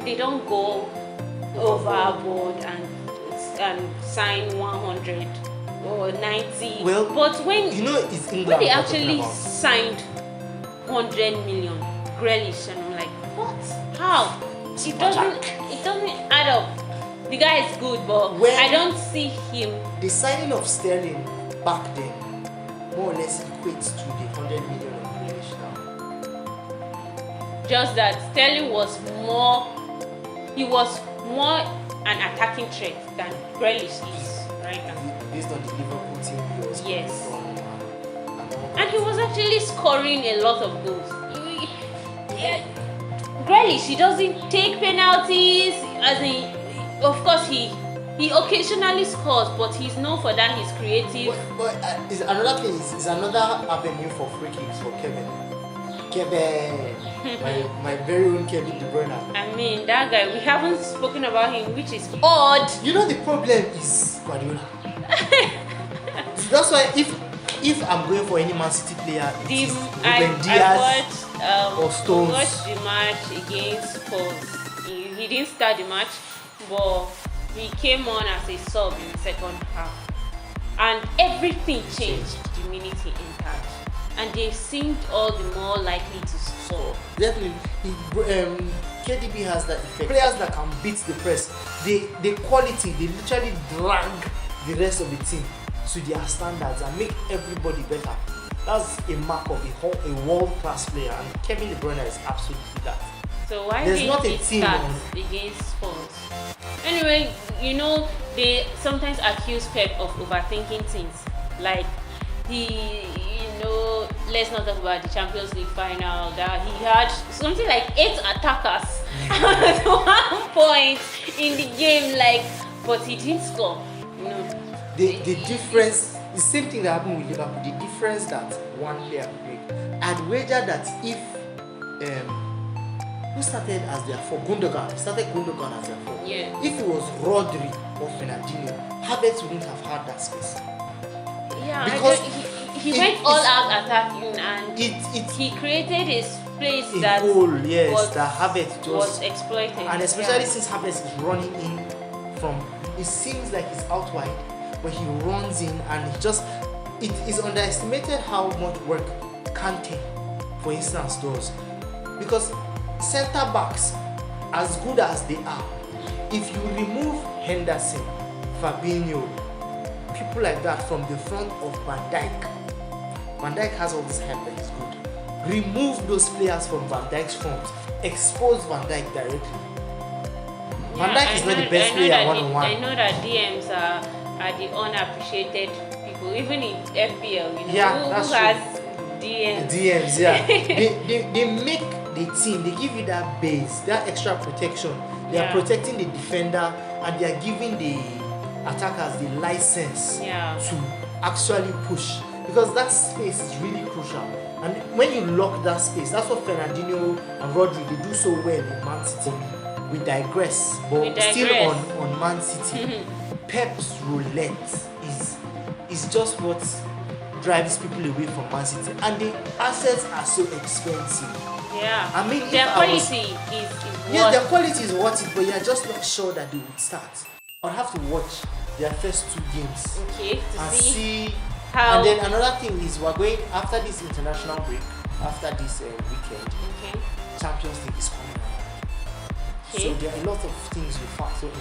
They don't go overboard and sign 100 or 90. Well, but when it's England, when they actually signed 100 million Grealish, and I'm like, what? How? It doesn't add up. The guy is good, but I don't see him. The signing of Sterling back then more or less equates to the 100 million of Grealish now. Just that Sterling was more an attacking threat than Grealish is right now. Based on the Liverpool team he was from, and he was actually scoring a lot of goals. Grealish, he doesn't take penalties, of course he occasionally scores, but he's known for that. He's creative. But another thing is another avenue for free kicks for Kevin, my very own Kevin De Bruyne. I mean, that guy, we haven't spoken about him, which is odd. The problem is Guardiola. So that's why if I'm going for any Man City player, it's Ruben Diaz or Stones. I watched the match against Spurs. He didn't start the match, but he came on as a sub in the second half, and everything changed the minute he entered, and they seemed all the more likely to score. Definitely, KDB has that effect. Players that can beat the press, the quality, they literally drag the rest of the team to their standards and make everybody better. That's a mark of a world-class player, and Kevin De Bruyne is absolutely that. So why There's didn't not a it team start against Spurs? Anyway, they sometimes accuse Pep of overthinking things. Like let's not talk about the Champions League final, that he had something like 8 attackers at one point in the game, but he didn't score. The difference, the same thing that happened with Liverpool, the difference that one player could make. I'd wager that if who started as their 4? Gundogan started Gundogan as their 4. Yeah. If it was Rodri or Fernandinho, Havertz wouldn't have had that space. Yeah, because he went all out attacking, and he created a place that Havertz was exploited. And especially since Havertz is running in from, it seems like he's out wide, but he runs in, and it is underestimated how much work Kante, for instance, does. Because centre backs, as good as they are, if you remove Henderson, Fabinho, people like that from the front of Van Dijk has all this help that is good. Remove those players from Van Dijk's front, expose Van Dijk directly. Van Dijk is not the best player one-on-one. I know that DMs are the unappreciated people, even in FPL. Who has DMs? DMs, yeah. they make the team, they give you that base, that extra protection. They are protecting the defender, and they are giving the attackers the license to actually push, because that space is really crucial. And when you lock that space, that's what Fernandinho and Rodri, they do so well in Man City. We digress, but still on Man City, Pep's roulette is just what drives people away from Man City, and the assets are so expensive. Yeah, I mean, their quality is yeah, their quality is worth it, but you're just not sure that they would start. I'll have to watch their first 2 games to see how. And then another thing is, we're going after this international break, after this weekend. Champions League is coming out. So there are a lot of things you factor in.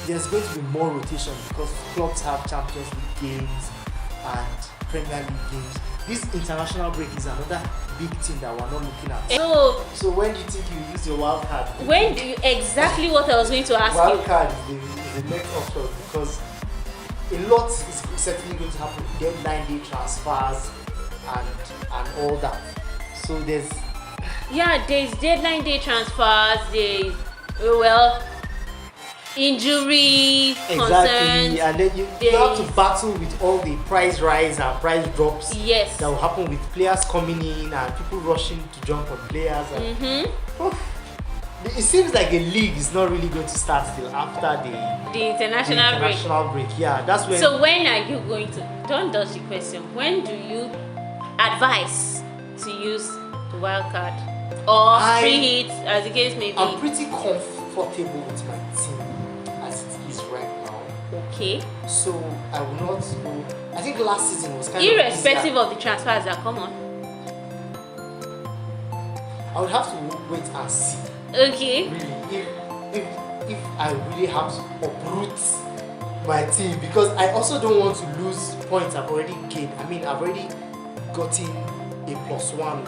There's going to be more rotation because clubs have Champions League games and Premier League games. This international break is another big thing that we're not looking at. So when do you think you use your wild card? Exactly what I was going to ask wild you. Card is the next option, because a lot is certainly going to happen. Deadline day transfers and all that. So there's deadline day transfers. injury Exactly, concerns. and then you have to battle with all the price rise and price drops Yes. that will happen with players coming in and people rushing to jump on players. And, it seems like a league is not really going to start till after The international break. Yeah, that's when. So when are you going to? Don't dodge the question. When do you advise to use the wildcard or free hits, as the case may be? I'm pretty comfortable with my team as it is right now. Okay. So I will not go. I think last season was kind irrespective of of the transfers that come on. I would have to wait and see. Okay. Really, if I really have to uproot my team, because I also don't want to lose points I've already gained. I mean, I've already gotten a +1 with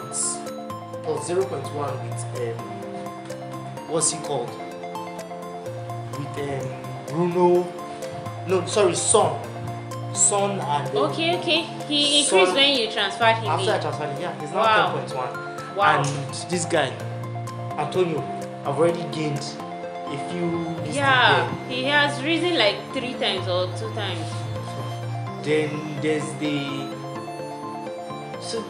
plus 0.1 with what's he called? With Bruno. No, sorry, Son and Okay. He Son, increased when you transferred him. after I in. transferred him. Yeah, he's now Wow. 10.1. Wow. And this guy, Antonio, I've already gained a few. Yeah, he has risen like 3 times or 2 times. Then there's so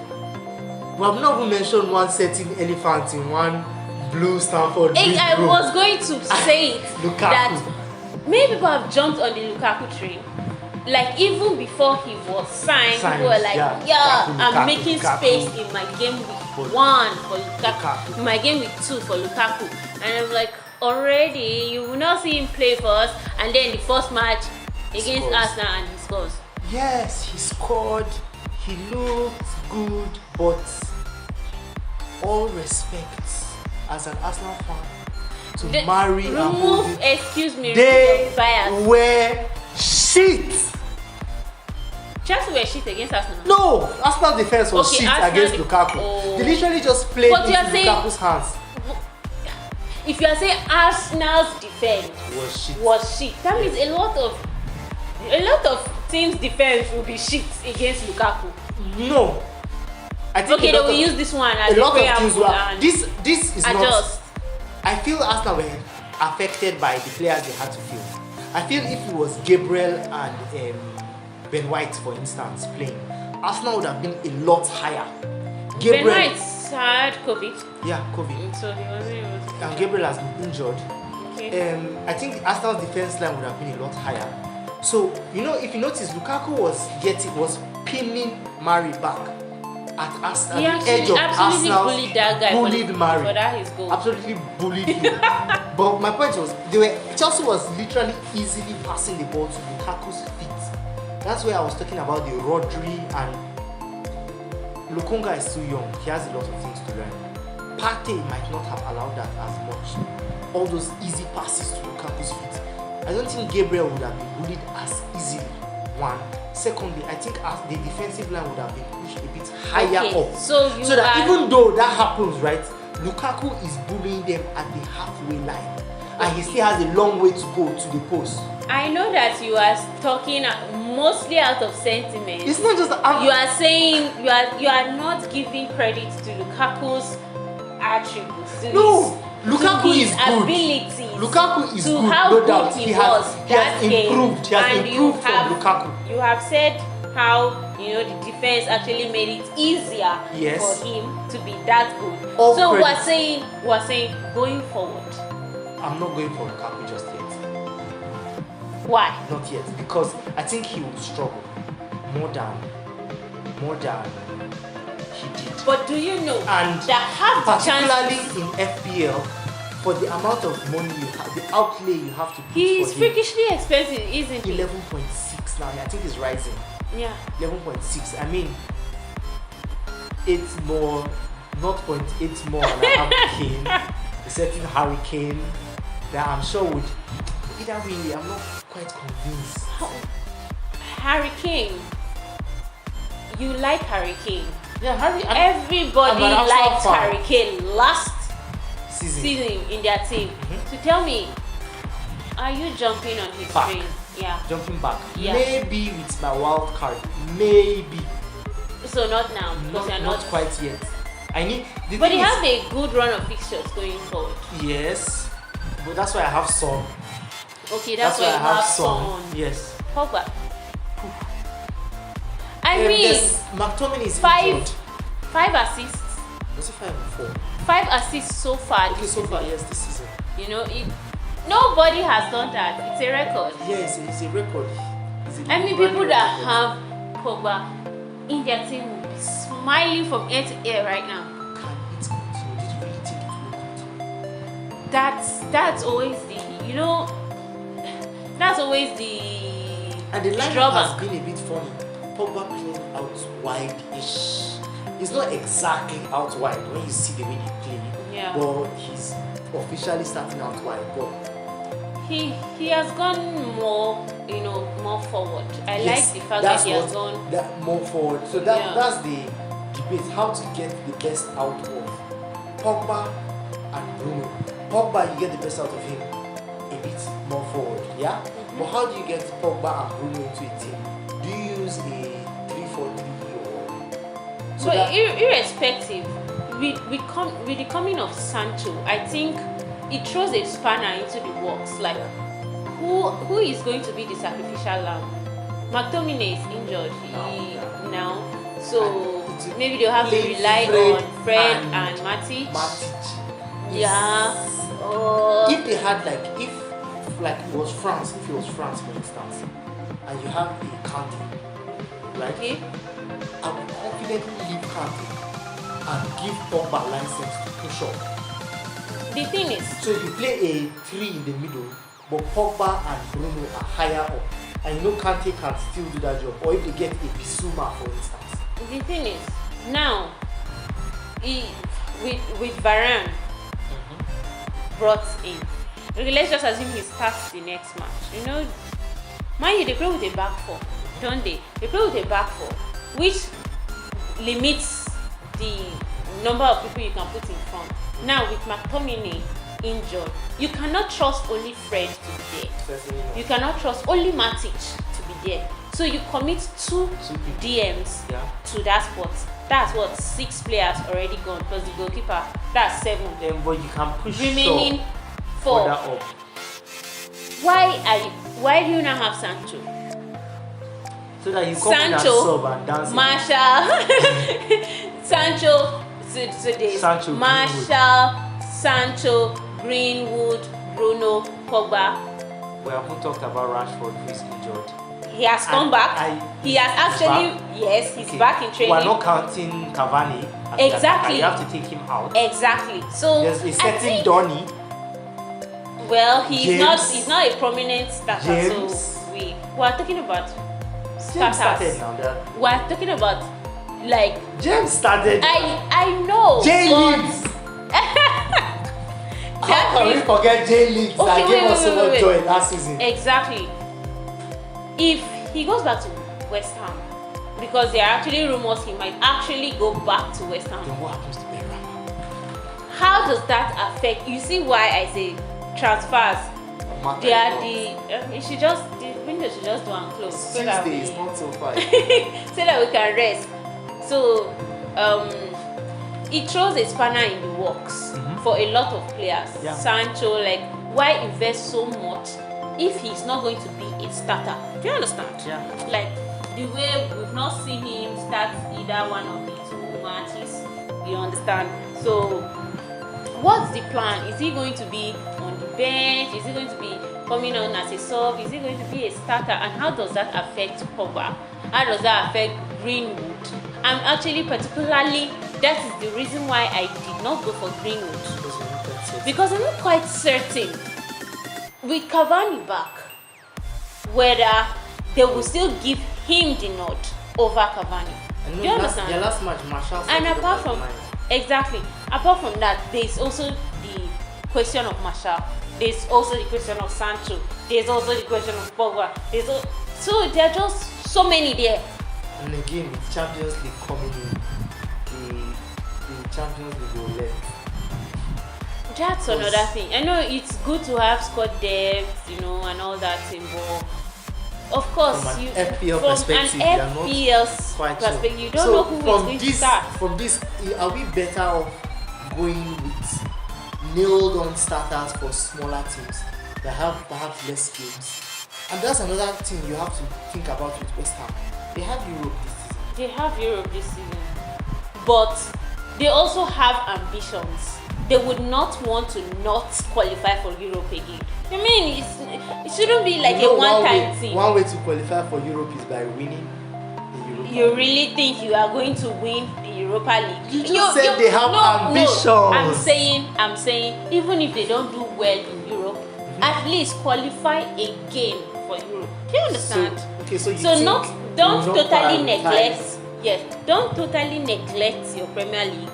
we have not even mentioned one certain elephant in one blue Stanford. I was going to say it Lukaku. that many people have jumped on the Lukaku train. Like even before he was signed, people were like, I'm making space in my game week 1 for Lukaku, my game week 2 for Lukaku, and I'm like, already you will not see him play for us, and then the first match against Arsenal and he scores. Yes, he scored. He looked good, but all respect as an Arsenal fan to marry and hold it, excuse me, they bias. were shit. Chelsea were shit against Arsenal. No, Arsenal defense was shit Arsenal against Lukaku. Oh. They literally just played But into you are saying- Lukaku's hands. If you are saying Arsenal's defense Was shit. that means a lot of teams' defense will be shit against Lukaku. No. I think Okay, they will use this one as a lot of teams preamble were. and This is not. adjust. I feel Arsenal were affected by the players they had to field. I feel if it was Gabriel and Ben White, for instance, playing, Arsenal would have been a lot higher. Ben White had COVID, Yeah, COVID. so he wasn't able to. And Gabriel has been injured. Okay. I think Arsenal's defense line would have been a lot higher. So if you notice, Lukaku was pinning Mari back at the edge of absolutely Arsenal. bullied that guy Bullied Mari. for that his goal. Absolutely bullied him. But my point was, Chelsea was literally easily passing the ball to Lukaku's feet. That's where I was talking about the Rodri, and Lokonga is too young. He has a lot of things to learn. Partey might not have allowed that as much. All those easy passes to Lukaku's feet. I don't think Gabriel would have been bullied as easily. One. Secondly, I think as the defensive line would have been pushed a bit higher up. So that even though that happens, right, Lukaku is bullying them at the halfway line. And he still has a long way to go to the post. I know that you are talking mostly out of sentiment. It's not just you are saying you are not giving credit to Lukaku's attributes. To No, Lukaku his is good. abilities. Lukaku is to good, how no good doubt. he He was has that game. improved. He has And improved from Lukaku. You have said how the defense actually made it easier Yes. for him to be that good. All so credit. we're saying going forward. I'm not going for Lukaku just yet. Why? Not yet, because I think he will struggle more than he did. But do you know And that have the particularly chance? in FPL, for the amount of money you have, the outlay you have to put He's for him, freakishly expensive, isn't he? 11.6 now. I think it's rising. Yeah. 11.6. I mean, 8 more, 0.8 more, and I have Kane, a certain Hurricane that I'm sure would. Either way, I'm not quite convinced. Harry Kane. You like Harry Kane. Yeah, Everybody I'm an Arsenal liked fan. Harry Kane last season. season in their team. So tell me, are you jumping on his Back. train? Yeah. Jumping back. Yeah. Maybe with my wild card. Maybe. So not now because you're Not not. quite yet. I need. The But thing he is- has a good run of fixtures going forward. Yes, but that's why I have some. Okay, that's why I you have have Son. Son. Yes. Pogba. I mean, McTominay is five injured. assists. Was it 5 or 4? 5 assists so far. Okay, so far, yes, this season. You know, nobody has done that. It's a record. Yes, it's a record. I mean, people that have Pogba in their team will be smiling from ear to ear right now. Can it continue? Did you really think it will continue? That's always the, you know, that's always the And the lineup drawback. has been a bit funny. Pogba playing out wide-ish. He's not exactly out wide when you see the way he play. Yeah. But he's officially starting out wide. But he has gone more, you know, more forward. I yes, like the fact that he has gone more forward. So that's the debate: how to get the best out of Pogba and Bruno. Pogba, you get the best out of him a bit more forward, yeah. Mm-hmm. But how do you get Pogba and Bruno into a team? Do you use a 3-4-3 or? So but irrespective, with the coming of Sancho, I think it throws a spanner into the works. Like, who is going to be the sacrificial lamb? McTominay is injured now, so maybe they'll have to rely on Fred and Matic. Yeah. If they had if it was France, for instance, and you have a Kante, right? Okay. I would confidently leave Kante and give Pogba license to push up. The thing is, so if you play a 3 in the middle, but Pogba and Bruno are higher up, and you know Kante can still do that job, or if you get a Bissouma, for instance. The thing is, now, with Varane brought in, okay, let's just assume he starts the next match. You know, mind you, they play with a back four, don't they? They play with a back four, which limits the number of people you can put in front. Now with McTominay injured, you cannot trust only Fred to be there. You cannot trust only Matic to be there. So you commit two DMs to that spot. That's what 6 players already gone plus the goalkeeper. That's 7. But you can push remaining 4. Up. Why do you not have Sancho? So that you come in and sub and dance. Marshall, Sancho. Today, Marshall, Sancho, Greenwood, Bruno, Pogba. We haven't talked about Rashford, who is injured. He has come back. He has actually, he's back in training. We're not counting Cavani. Exactly. You have to take him out. Exactly. So there's a certain Donny. Well, he's not a prominent starter. James. So we're talking about starters. Started now. We're talking about James started. I know. Jay Leeds. How can we forget Jay Leeds that gave us so much joy last season? Exactly. If he goes back to West Ham, because there are actually rumors he might actually go back to West Ham. Then what happens to Bergamo? How does that affect? You see why I say transfers? They are the window should just do and close. Tuesday is not so far. So that we can rest. So it throws a spanner in the works for a lot of players. Yeah. Sancho, why invest so much if he's not going to be a starter? Do you understand? Yeah. The way we've not seen him start either one of the 2 matches. You understand? So what's the plan? Is he going to be on the bench? Is he going to be coming on as a sub? Is he going to be a starter? And how does that affect Pogba? How does that affect Greenwood? I'm actually particularly, that is the reason why I did not go for Greenwood. Because I'm not quite certain with Cavani back whether they will still give him the nod over Cavani. Do you understand? Their last match, Marshall. And apart from that, there's also the question of Marshall. There's also the question of Sancho. There's also the question of Pogba. So there are just so many there. And again, with Champions League coming in, the Champions League will let. That's another thing. I know it's good to have squad depth, and all that thing, but of course, from an FPL perspective, you don't know who is going to start. From this, are we better off going with nailed-on starters for smaller teams, that have perhaps less games. And that's another thing you have to think about with West Ham. They have Europe this season. They have Europe this season, but they also have ambitions. They would not want to not qualify for Europe again. I mean, it shouldn't be like a one-time thing. One way to qualify for Europe is by winning the Europa. You really think you are going to win the Europa League? You just said they have ambitions. No. I'm saying, even if they don't do well in Europe, at least qualify again for Europe. Do you understand? Don't totally neglect. Yes, don't totally neglect your Premier League,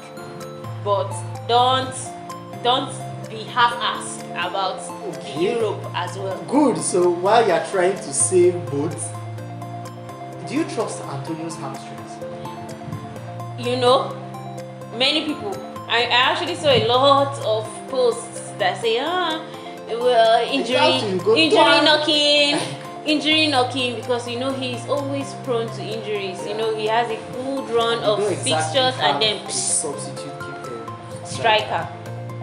but don't be half-assed about Europe as well. Good. So while you're trying to save both, do you trust Antonio's hamstrings? You know, many people. I actually saw a lot of posts that say, injury knocking, because you know he's always prone to injuries. You know, he has a good run of fixtures and then substitute striker.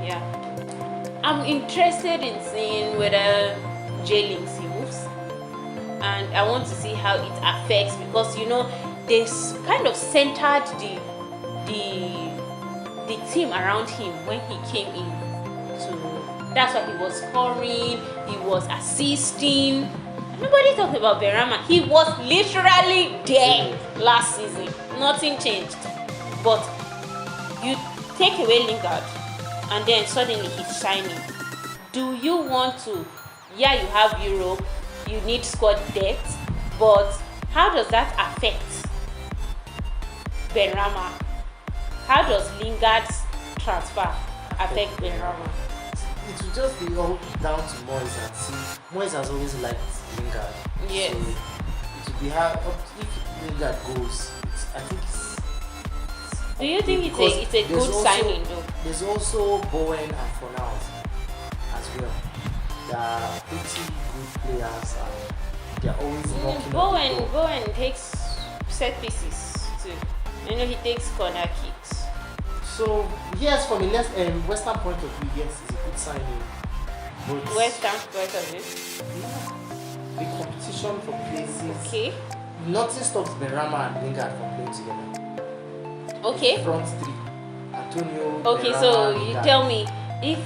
Yeah. I'm interested in seeing whether J-Links moves, and I want to see how it affects, because you know they kind of centered the team around him when he came in. That's why he was scoring, he was assisting. Nobody talked about Benrahma. He was literally there last season. Nothing changed. But you take away Lingard and then suddenly he's shining. Do you want to? Yeah, you have Europe, you need squad depth, but how does that affect Benrahma? How does Lingard's transfer affect Benrahma? It will just be all down to Moyes and see. Moyes has always liked Lingard. Yes. So it will be hard if Lingard goes. I think it's. Do you think it's a good signing though? There's also Bowen and Fornals as well. They are pretty good players and they are always knocking on the door. Bowen takes set pieces too. You know, he takes corner kicks. So yes, from a West Ham point of view, yes, it's a good signing. But West Ham's point of view? The competition for places. Okay. Nothing stops Benrahma and Lingard from playing together. Okay. Front three. Antonio. Okay, Benrahma, so Lingard. you tell me, if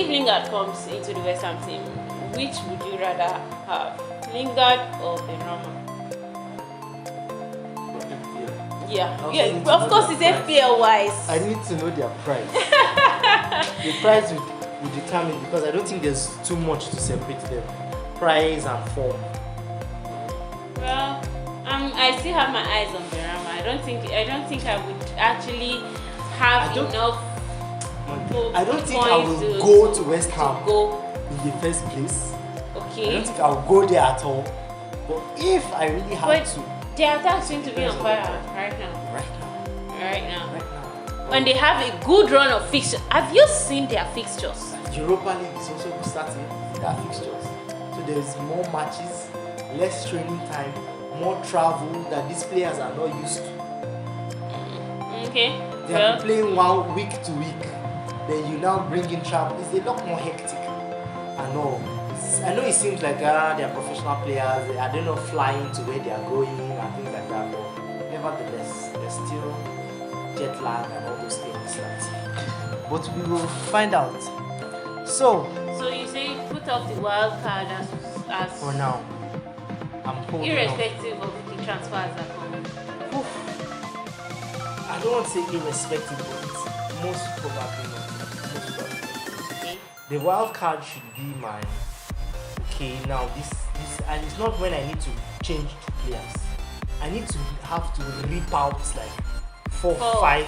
Lingard comes into the West Ham team, which would you rather have? Lingard or Benrahma? Yeah, of course it's FPL wise. I need to know their price. The price will determine, because I don't think there's too much to separate them. Price and form. Well, I still have my eyes on Benrahma. I don't think I would actually have enough. I don't think I will go to West Ham in the first place. Okay. I don't think I'll go there at all. But if I really have to. Their attack seems to be on fire right now. Right now. When they have a good run of fixtures. Have you seen their fixtures? Europa League is also starting their fixtures. So there's more matches, less training time, more travel that these players are not used to. Okay. They are playing one week to week. Then you now bring in travel. It's a lot more hectic. I know it seems like they are professional players. They don't know flying to where they are going and things like that. But nevertheless, there's still jet lag and all those things. But we will find out. So you say put off the wild card as for now. I'm holding irrespective of the transfers that come. I don't want to say irrespective, but most probably not. Okay. The wild card should be mine. Okay, now this and it's not when I need to change two players. I need to have to rip out like 4-5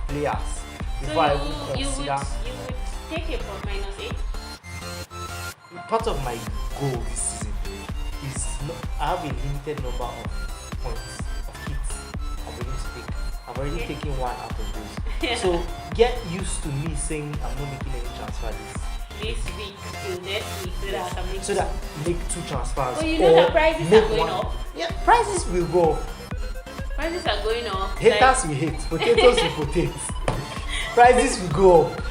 players before I would consider. You would take a -8. Part of my goal this season is I have a limited number of points of hits I'm willing to take. I've already taken one out of those. So get used to me saying I'm not making any transfer this week till next week so that make 2 transfers. Oh, you know that prices are going up? Yeah, prices will go up. Prices are going up. Haters will hate, potatoes will potato. Prices will go up.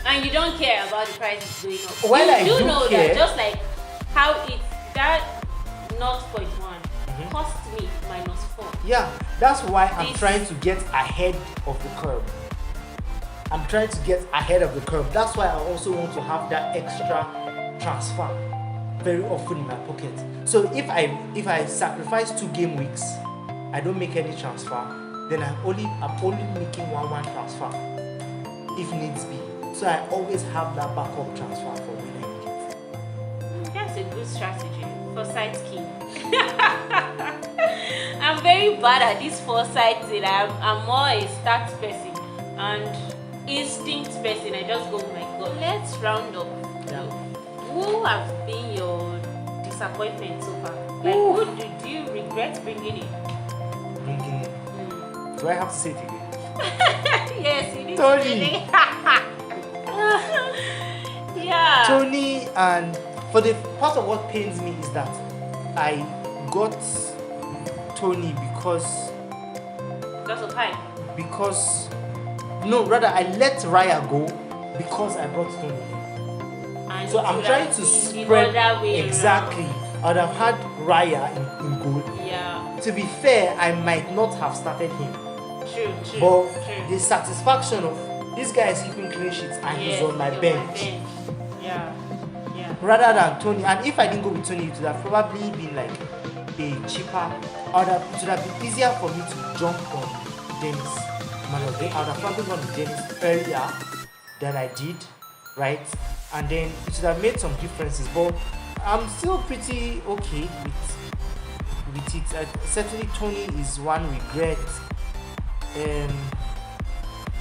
And you don't care about the prices going up. While you I do know care, that just like how that 0.1 cost me -4. Yeah, that's why I'm This- trying to get ahead of the curve. I'm trying to get ahead of the curve. That's why I also want to have that extra transfer very often in my pocket. So if I sacrifice 2 game weeks, I don't make any transfer, then I'm only making one transfer if needs be. So I always have that backup transfer for when I need it. That's a good strategy. Foresight scheme. I'm very bad at this foresight thing. I'm more a stats person and instinct person. I just go, oh my god. Let's round up. Yeah. Who have been your disappointment so far? Like, who do you regret bringing in? Bringing it. Do I have to say it again? Yes, it is. Tony. Yeah. Tony, and for the part of what pains me is that I got Tony because I let Raya go because I brought Tony. And So it I'm would trying have to been the spread other way exactly. I would have had Raya in goal. around. Yeah. To be fair, I might not have started him, True. but True. the satisfaction of this guy is keeping clean sheets and he's on my you're bench. Yeah. Rather than Tony. And if I didn't go with Tony, it would have probably been like a cheaper, it would have been easier for me to jump on Dennis. I would have probably gone with Dennis earlier than I did, right? And then it would have made some differences, but I'm still pretty okay with it. Certainly Tony is one regret.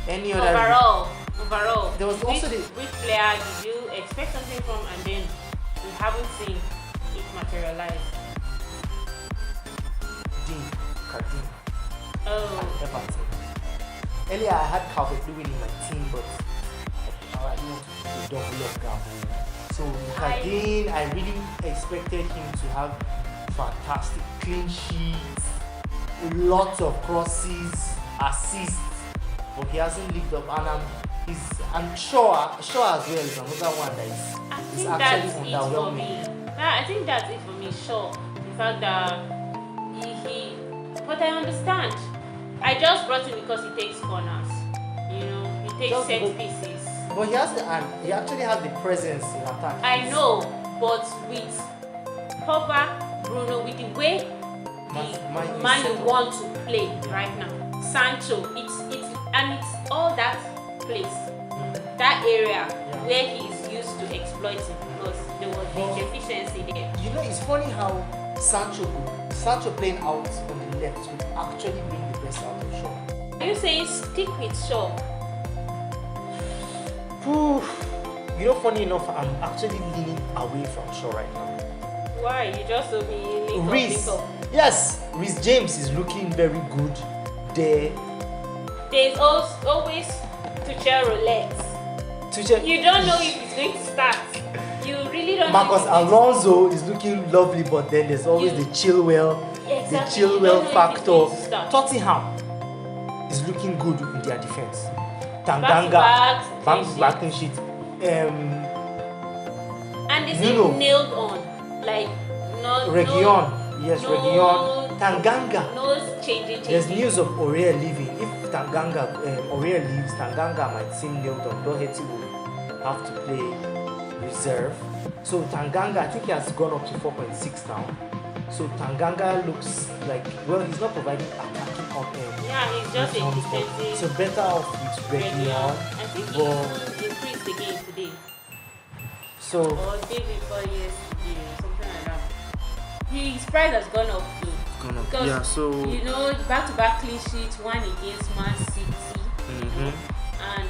Any other Overall, there was also which player did you expect something from and then you haven't seen it materialize? Kadim. Oh, Everton. Earlier I had Calvert Lewin in my team, but I didn't want to put a double up down. So Kadin, I really expected him to have fantastic clean sheets, lots of crosses, assists, but he hasn't lived up. And I'm sure as well is another one that is actually underwhelming. I think that's it for me. Sure, the fact that he but I understand. I just brought him because he takes corners. You know, he takes Just set because- pieces. But he actually has the presence in attack. I know, but with Pogba, Bruno, with the way man you want to play right now, Sancho, it's all that place, that area where he is used to exploiting because there was the efficiency there. You know, it's funny how Sancho playing out on the left would actually bring the best out of Shaw. Are you saying stick with Shaw? You know, funny enough, I'm actually leaning away from Shaw right now. Why? You just told me link Reece, up. yes, Reece James is looking very good there. There's always Tuchel roulette. You don't know if it's going to start. You really don't Marcus know. Alonso is looking lovely, but then there's always the Chilwell, Exactly. You don't know if it's factor. going to start. Tottenham is looking good in their defense. Back-to-back back-to-back sheet. And they seem nailed on. Like, Region. Tanganga. No changing. There's news of Aurier leaving. If Aurier leaves, Tanganga might seem nailed on. Doherty will have to play reserve. So Tanganga, I think he has gone up to 4.6 now. So Tanganga looks like, well, he's not providing attacking up end. Yeah, he's just a defensive. So better off with Region. I think he increased the game today. So Or day before yesterday, something like that. His price has gone up too. Because, yeah, so you know, back-to-back clean sheets, one against Man City, and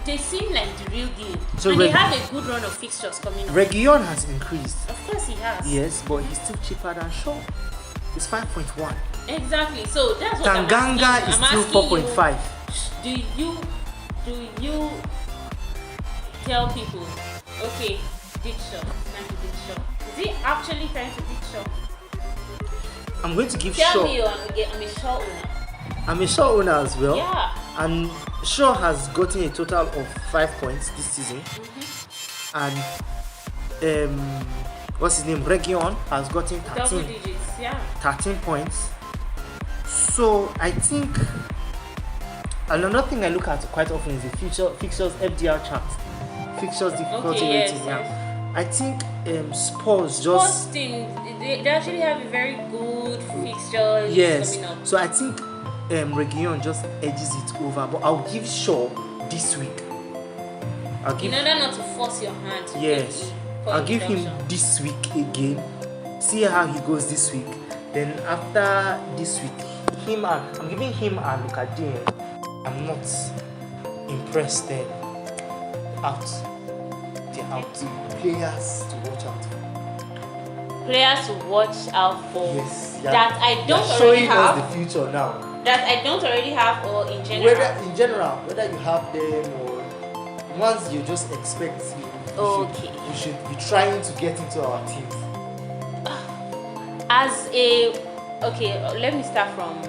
they seem like the real deal. So and they have a good run of fixtures coming up. Region has increased. Of course he has. Yes, but he's still cheaper than Shaw. It's 5.1. Exactly. So that's what Tanganga is still 4.5. Do you tell people, okay, ditch Shaw, time to ditch Shaw? Is he actually trying to ditch Shaw? I'm going to give Tell Shaw. me I'm a Shaw owner. I'm a Shaw owner as well. Yeah. And Shaw has gotten a total of 5 points this season, and what's his name? Region has gotten 13. Double digits, yeah. 13 points. So I think another thing I look at quite often is the fixtures FDR chart, fixtures difficulty rating. Yes. Yeah, I think Spurs just team, they actually have a very good fixture. yes. Coming up. So I think Region just edges it over, but I'll give Shaw this week. In order not to force your hand. To Yes, I'll give him this week again. See how he goes this week. Then after this week, I'm giving him and Lucadine. I'm not impressed then. They're out. Players to watch out for. Players to watch out for. Yes, that I don't already showing have. us the future now. That I don't already have, or in general. Whether you have them or once you just expect you should be trying to get into our teams. Let me start from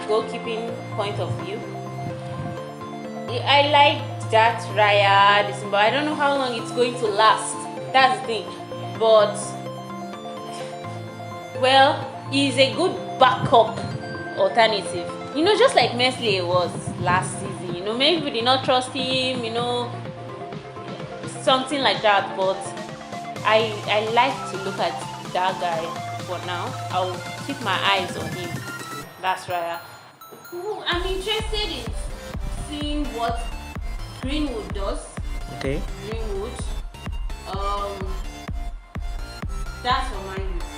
goalkeeping point of view. I like that Raya, but I don't know how long it's going to last. That's the thing. But he's a good backup alternative. Just like Meslier was last season. Maybe we did not trust him. Something like that. But I like to look at that guy for now. I'll keep my eyes on him. That's right. I'm interested in seeing what Greenwood does. Okay. Greenwood. That's for my youth.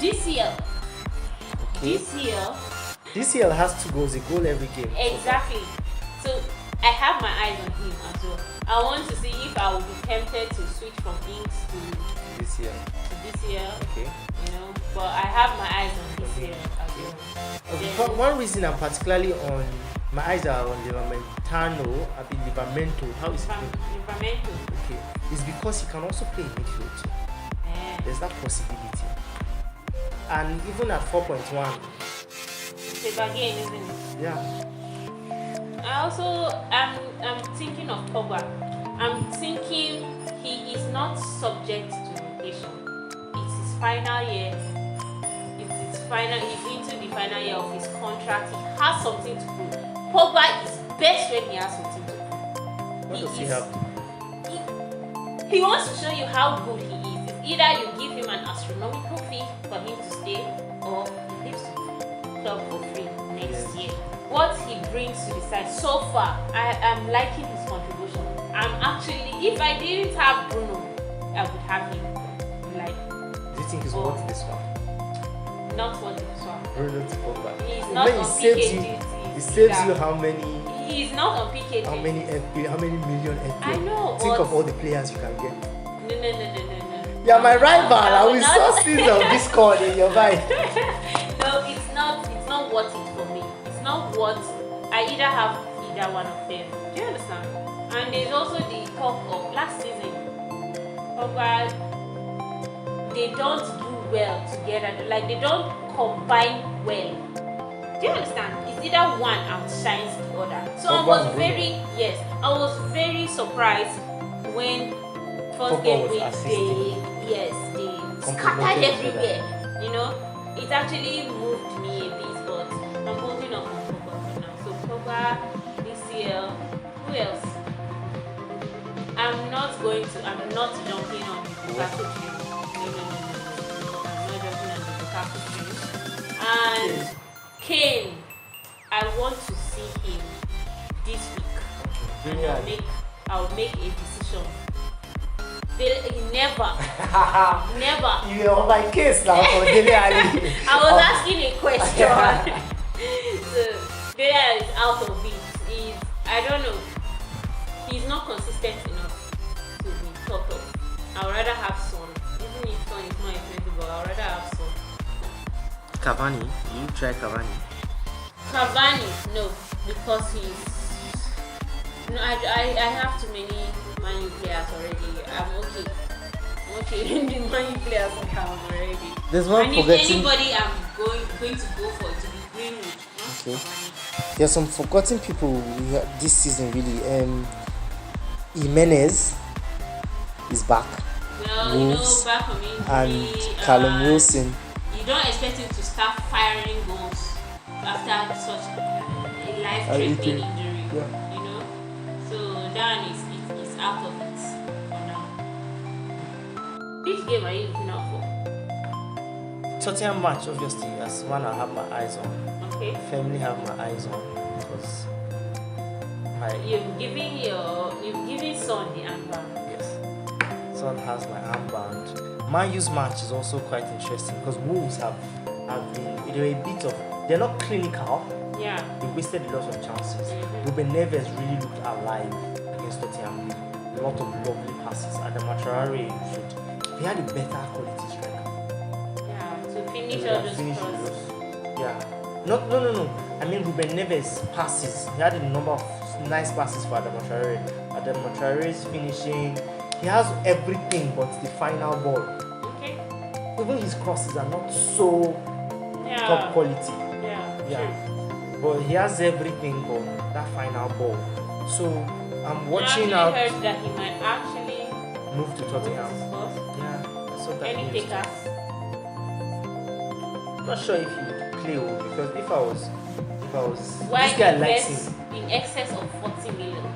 DCL. Okay. DCL has 2 goals, a goal every game. Exactly. So I have my eyes on him as well. I want to see if I will be tempted to switch from Inks to DCL. Okay. But I have my eyes on DCL as well. One reason I'm particularly on my eyes are on Livramento. How is it? Livramento. Okay. It's because he can also play in midfield too. Yeah. There's that possibility. And even at 4.1. It's a bargain, isn't it? Yeah. I'm thinking of Pogba. I'm thinking he is not subject to rotation. It's his final year. He's into the final year of his contract. He has something to prove. Pogba is best when he has something to prove. What does he have? He wants to show you how good he is. It's either you give him an astronomical fee for him to stay, or he leaves the club for free next year. What he brings to the side so far, I am liking his contribution. If I didn't have Bruno, I would have him. Do you think he's worth this one? Not worth this one. Bruno to Pogba. He's not on PK duties. He saves you how many? He's not on PK duties. How many million FPL? I know. Think of all the players you can get. No. You're my rival. I will sources of Discord in your mind. No, it's not worth it for me. It's not what I either have either one of them. Do you understand? And there's also the talk of last season. They don't do well together. They don't combine well. Do you understand? It's either one outshines the other. So I was very surprised when first game week they scattered everywhere. It actually moved me a bit, but I'm holding up on Pogba for now. So Pogba, DCL, who else? I'm not jumping on the Lukaku train. No. I'm not jumping on the Lukaku train. And Kane, I want to see him this week. And I'll make a decision. Never. You're on my case now for Dele Ali. I was asking a question. So Dele Ali is out of it. I don't know. He's not consistent enough to be thought of. I would rather have Son. Even if Son is more expensive, but I would rather have Son. Cavani, you try Cavani? Cavani, no, because I have too many Man U players already. I'm okay. Okay, the money players we have already. There's one And if forgetting. anybody I'm going to go for to be Greenwood, not Okay. Cavani. There's some forgotten people this season really. Jimenez is back. Well, Wolves back from injury, and Callum Wilson. You don't expect him to start firing goals after such a life-threatening injury. Yeah. So that is out of it for now. Which game are you looking out for? Tottenham match, obviously, that's one I have my eyes on. Okay. Family have my eyes on because you've given Son the armband. Yes, Son has my armband. Man U's match is also quite interesting because Wolves have they're not clinical. Yeah. They wasted a lot of chances. Mm-hmm. Ruben Neves really looked alive against Tottenham. A lot of lovely passes. Adama Traore he had a better quality striker. Yeah, to finish all those crosses. Yeah. No. I mean Ruben Neves passes. He had a number of nice passes for Adama Traore. Adama Traore's finishing. He has everything but the final ball. Okay. Even his crosses are not so top quality. Yeah. But he has everything but that final ball. So I'm watching out. out. I heard that he might actually move to Tottenham. Yeah. I saw that. Any takers? I'm not sure if he would play well because if I was why this guy likes him. In excess of 40 million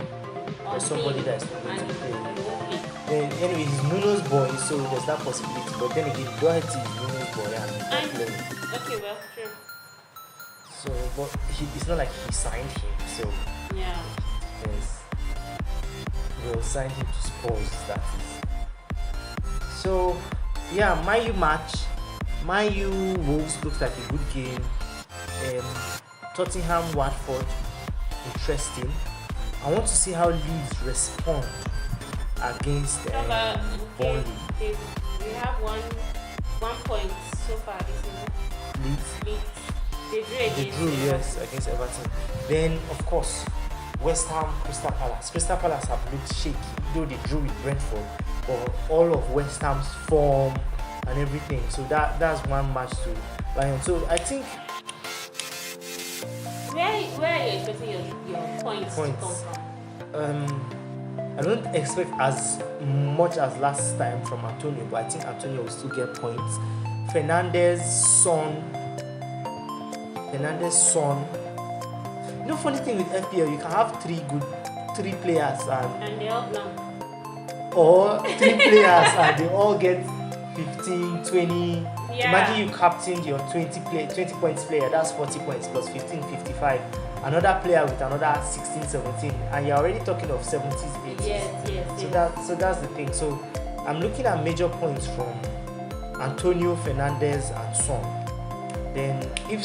on Somebody him, that's going and to play. he won't play. Then anyway, he's Nuno's boy, so there's that possibility. But then again, Doherty is Nuno's boy and he's not playing. Okay, well, true. So, but it's not like he signed him. So yeah, yes, we'll sign him to Spurs. That is. So yeah, Man U match. Man U Wolves looks like a good game. Tottenham Watford, interesting. I want to see how Leeds respond against Burnley. We have one point so far this season. Leeds. They drew against Everton. Then of course West Ham, Crystal Palace. Crystal Palace have looked shaky, though they drew with Brentford. But all of West Ham's form and everything. So that's one match to lie on. So I think. Where are you expecting your points to come from? I don't expect as much as last time from Antonio, but I think Antonio will still get points. Fernandez, Son. Funny thing with FPL, you can have three players and they all blank. Or three players and they all get 15, 20. Yeah. Imagine you captained your 20 points player, that's 40 points plus 15, 55. Another player with another 16, 17, and you're already talking of 70s, 80s. Yes. So that's the thing. So I'm looking at major points from Antonio, Fernandez, and Son. Then if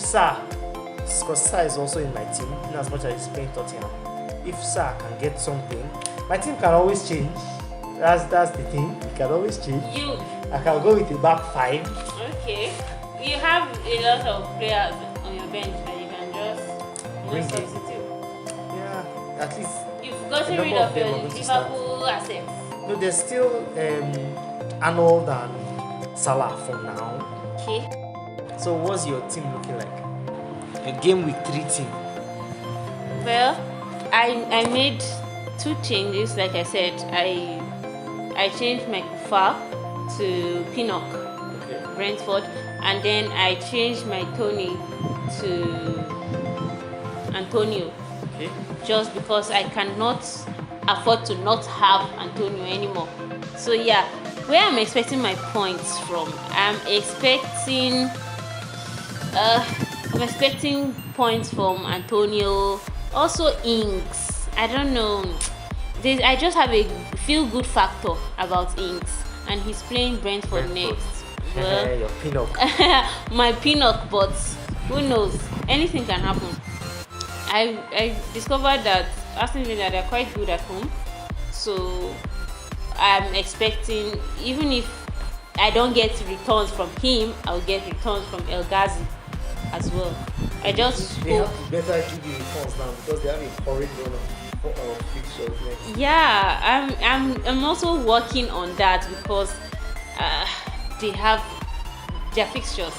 because Sa is also in my team, in as much as he's playing Tottenham. If Sa can get something, my team can always change. That's the thing. It can always change. I can go with a back five. Okay. You have a lot of players on your bench that you can just substitute. Yeah, at least. You've gotten rid of your Liverpool assets. No, there's still Arnold and Salah for now. Okay. So what's your team looking like? Your Gameweek 3 team? Well, I made two changes. Like I said, I changed my Kufa to Pinnock, Brentford, and then I changed my Tony to Antonio, just because I cannot afford to not have Antonio anymore. So yeah, where I'm expecting my points from, I'm expecting points from Antonio, also Inks. I don't know. I just have a feel-good factor about Inks, and he's playing Brentford next. Well, your Pinnock. My Pinnock, but who knows? Anything can happen. I discovered that Aston Villa, they're quite good at home, so I'm expecting, even if I don't get returns from him, I'll get returns from El Ghazi as well. They have to better give you returns now because they have a horrid run of fixtures next. Yeah, I'm also working on that because they have their fixtures,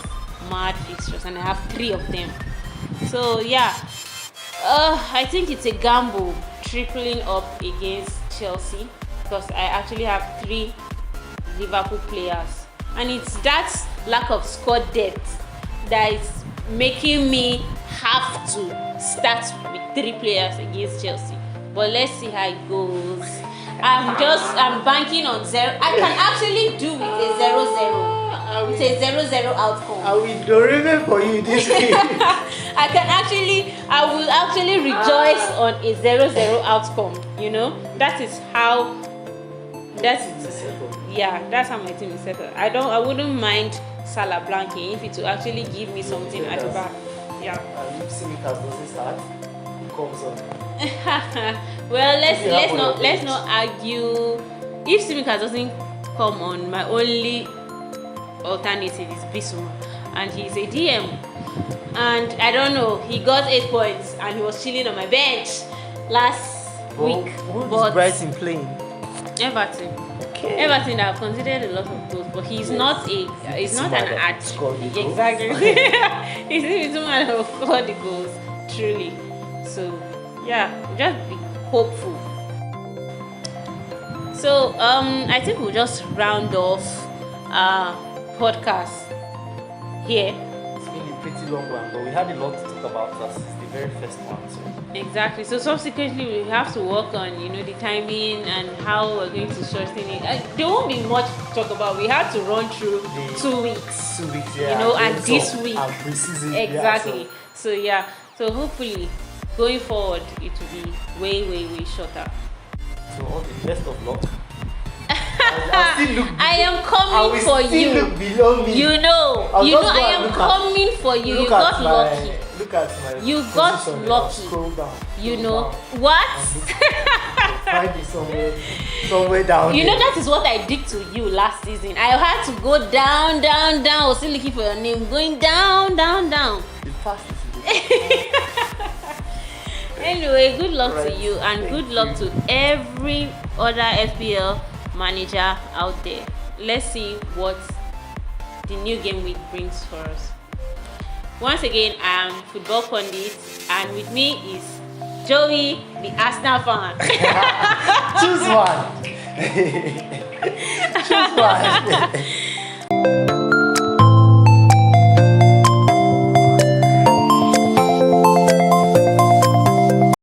mad fixtures, and I have 3 of them. So yeah, I think it's a gamble tripling up against Chelsea because I actually have 3 Liverpool players, and it's that lack of squad depth that is making me have to start with 3 players against Chelsea. But let's see how it goes. I'm banking on 0. I can actually do with a 0-0. It's a 0-0 outcome. I will do remember for you this week. I will actually rejoice on a 0-0 outcome. You know, that is how. That's how my team is settled. I wouldn't mind Salah blanking if it will actually give me something at the back. Yeah. And if Simicas doesn't start, it comes on. Well, let's not argue. If Simicas doesn't come on, my only alternative is Bissouma, and he's a DM. And I don't know, he got 8 points and he was chilling on my bench last week. Who is Brighton playing? Everton. Okay. Everton have considered a lot of goals, but he's not an ad. Exactly. He's the man who scored the goals, truly. So yeah, just be hopeful. So I think we'll just round off podcast here. It's been a pretty long one, but we had a lot to talk about that since the very first one. So. Exactly. So subsequently, we have to work on, the timing and how we're going to shorten it. There won't be much to talk about. We had to run through 2 weeks. 2 weeks, yeah. And this week. And pre-season. Exactly. Yeah, so yeah. So hopefully, going forward, it will be way, way, way shorter. So all the best of luck. I am coming for you. Look below me. I am coming for you. You got lucky. Look at my You got lucky. Scroll down. What? Find it somewhere down. That is what I did to you last season. I had to go down, down, down. I was still looking for your name. Going down, down, down. The fastest is Anyway, good luck to you, and good luck to every other FPL manager out there. Let's see what the new game week brings for us. Once again, I'm Football Pundit, and with me is Joey, the Arsenal fan. Choose one. Choose one.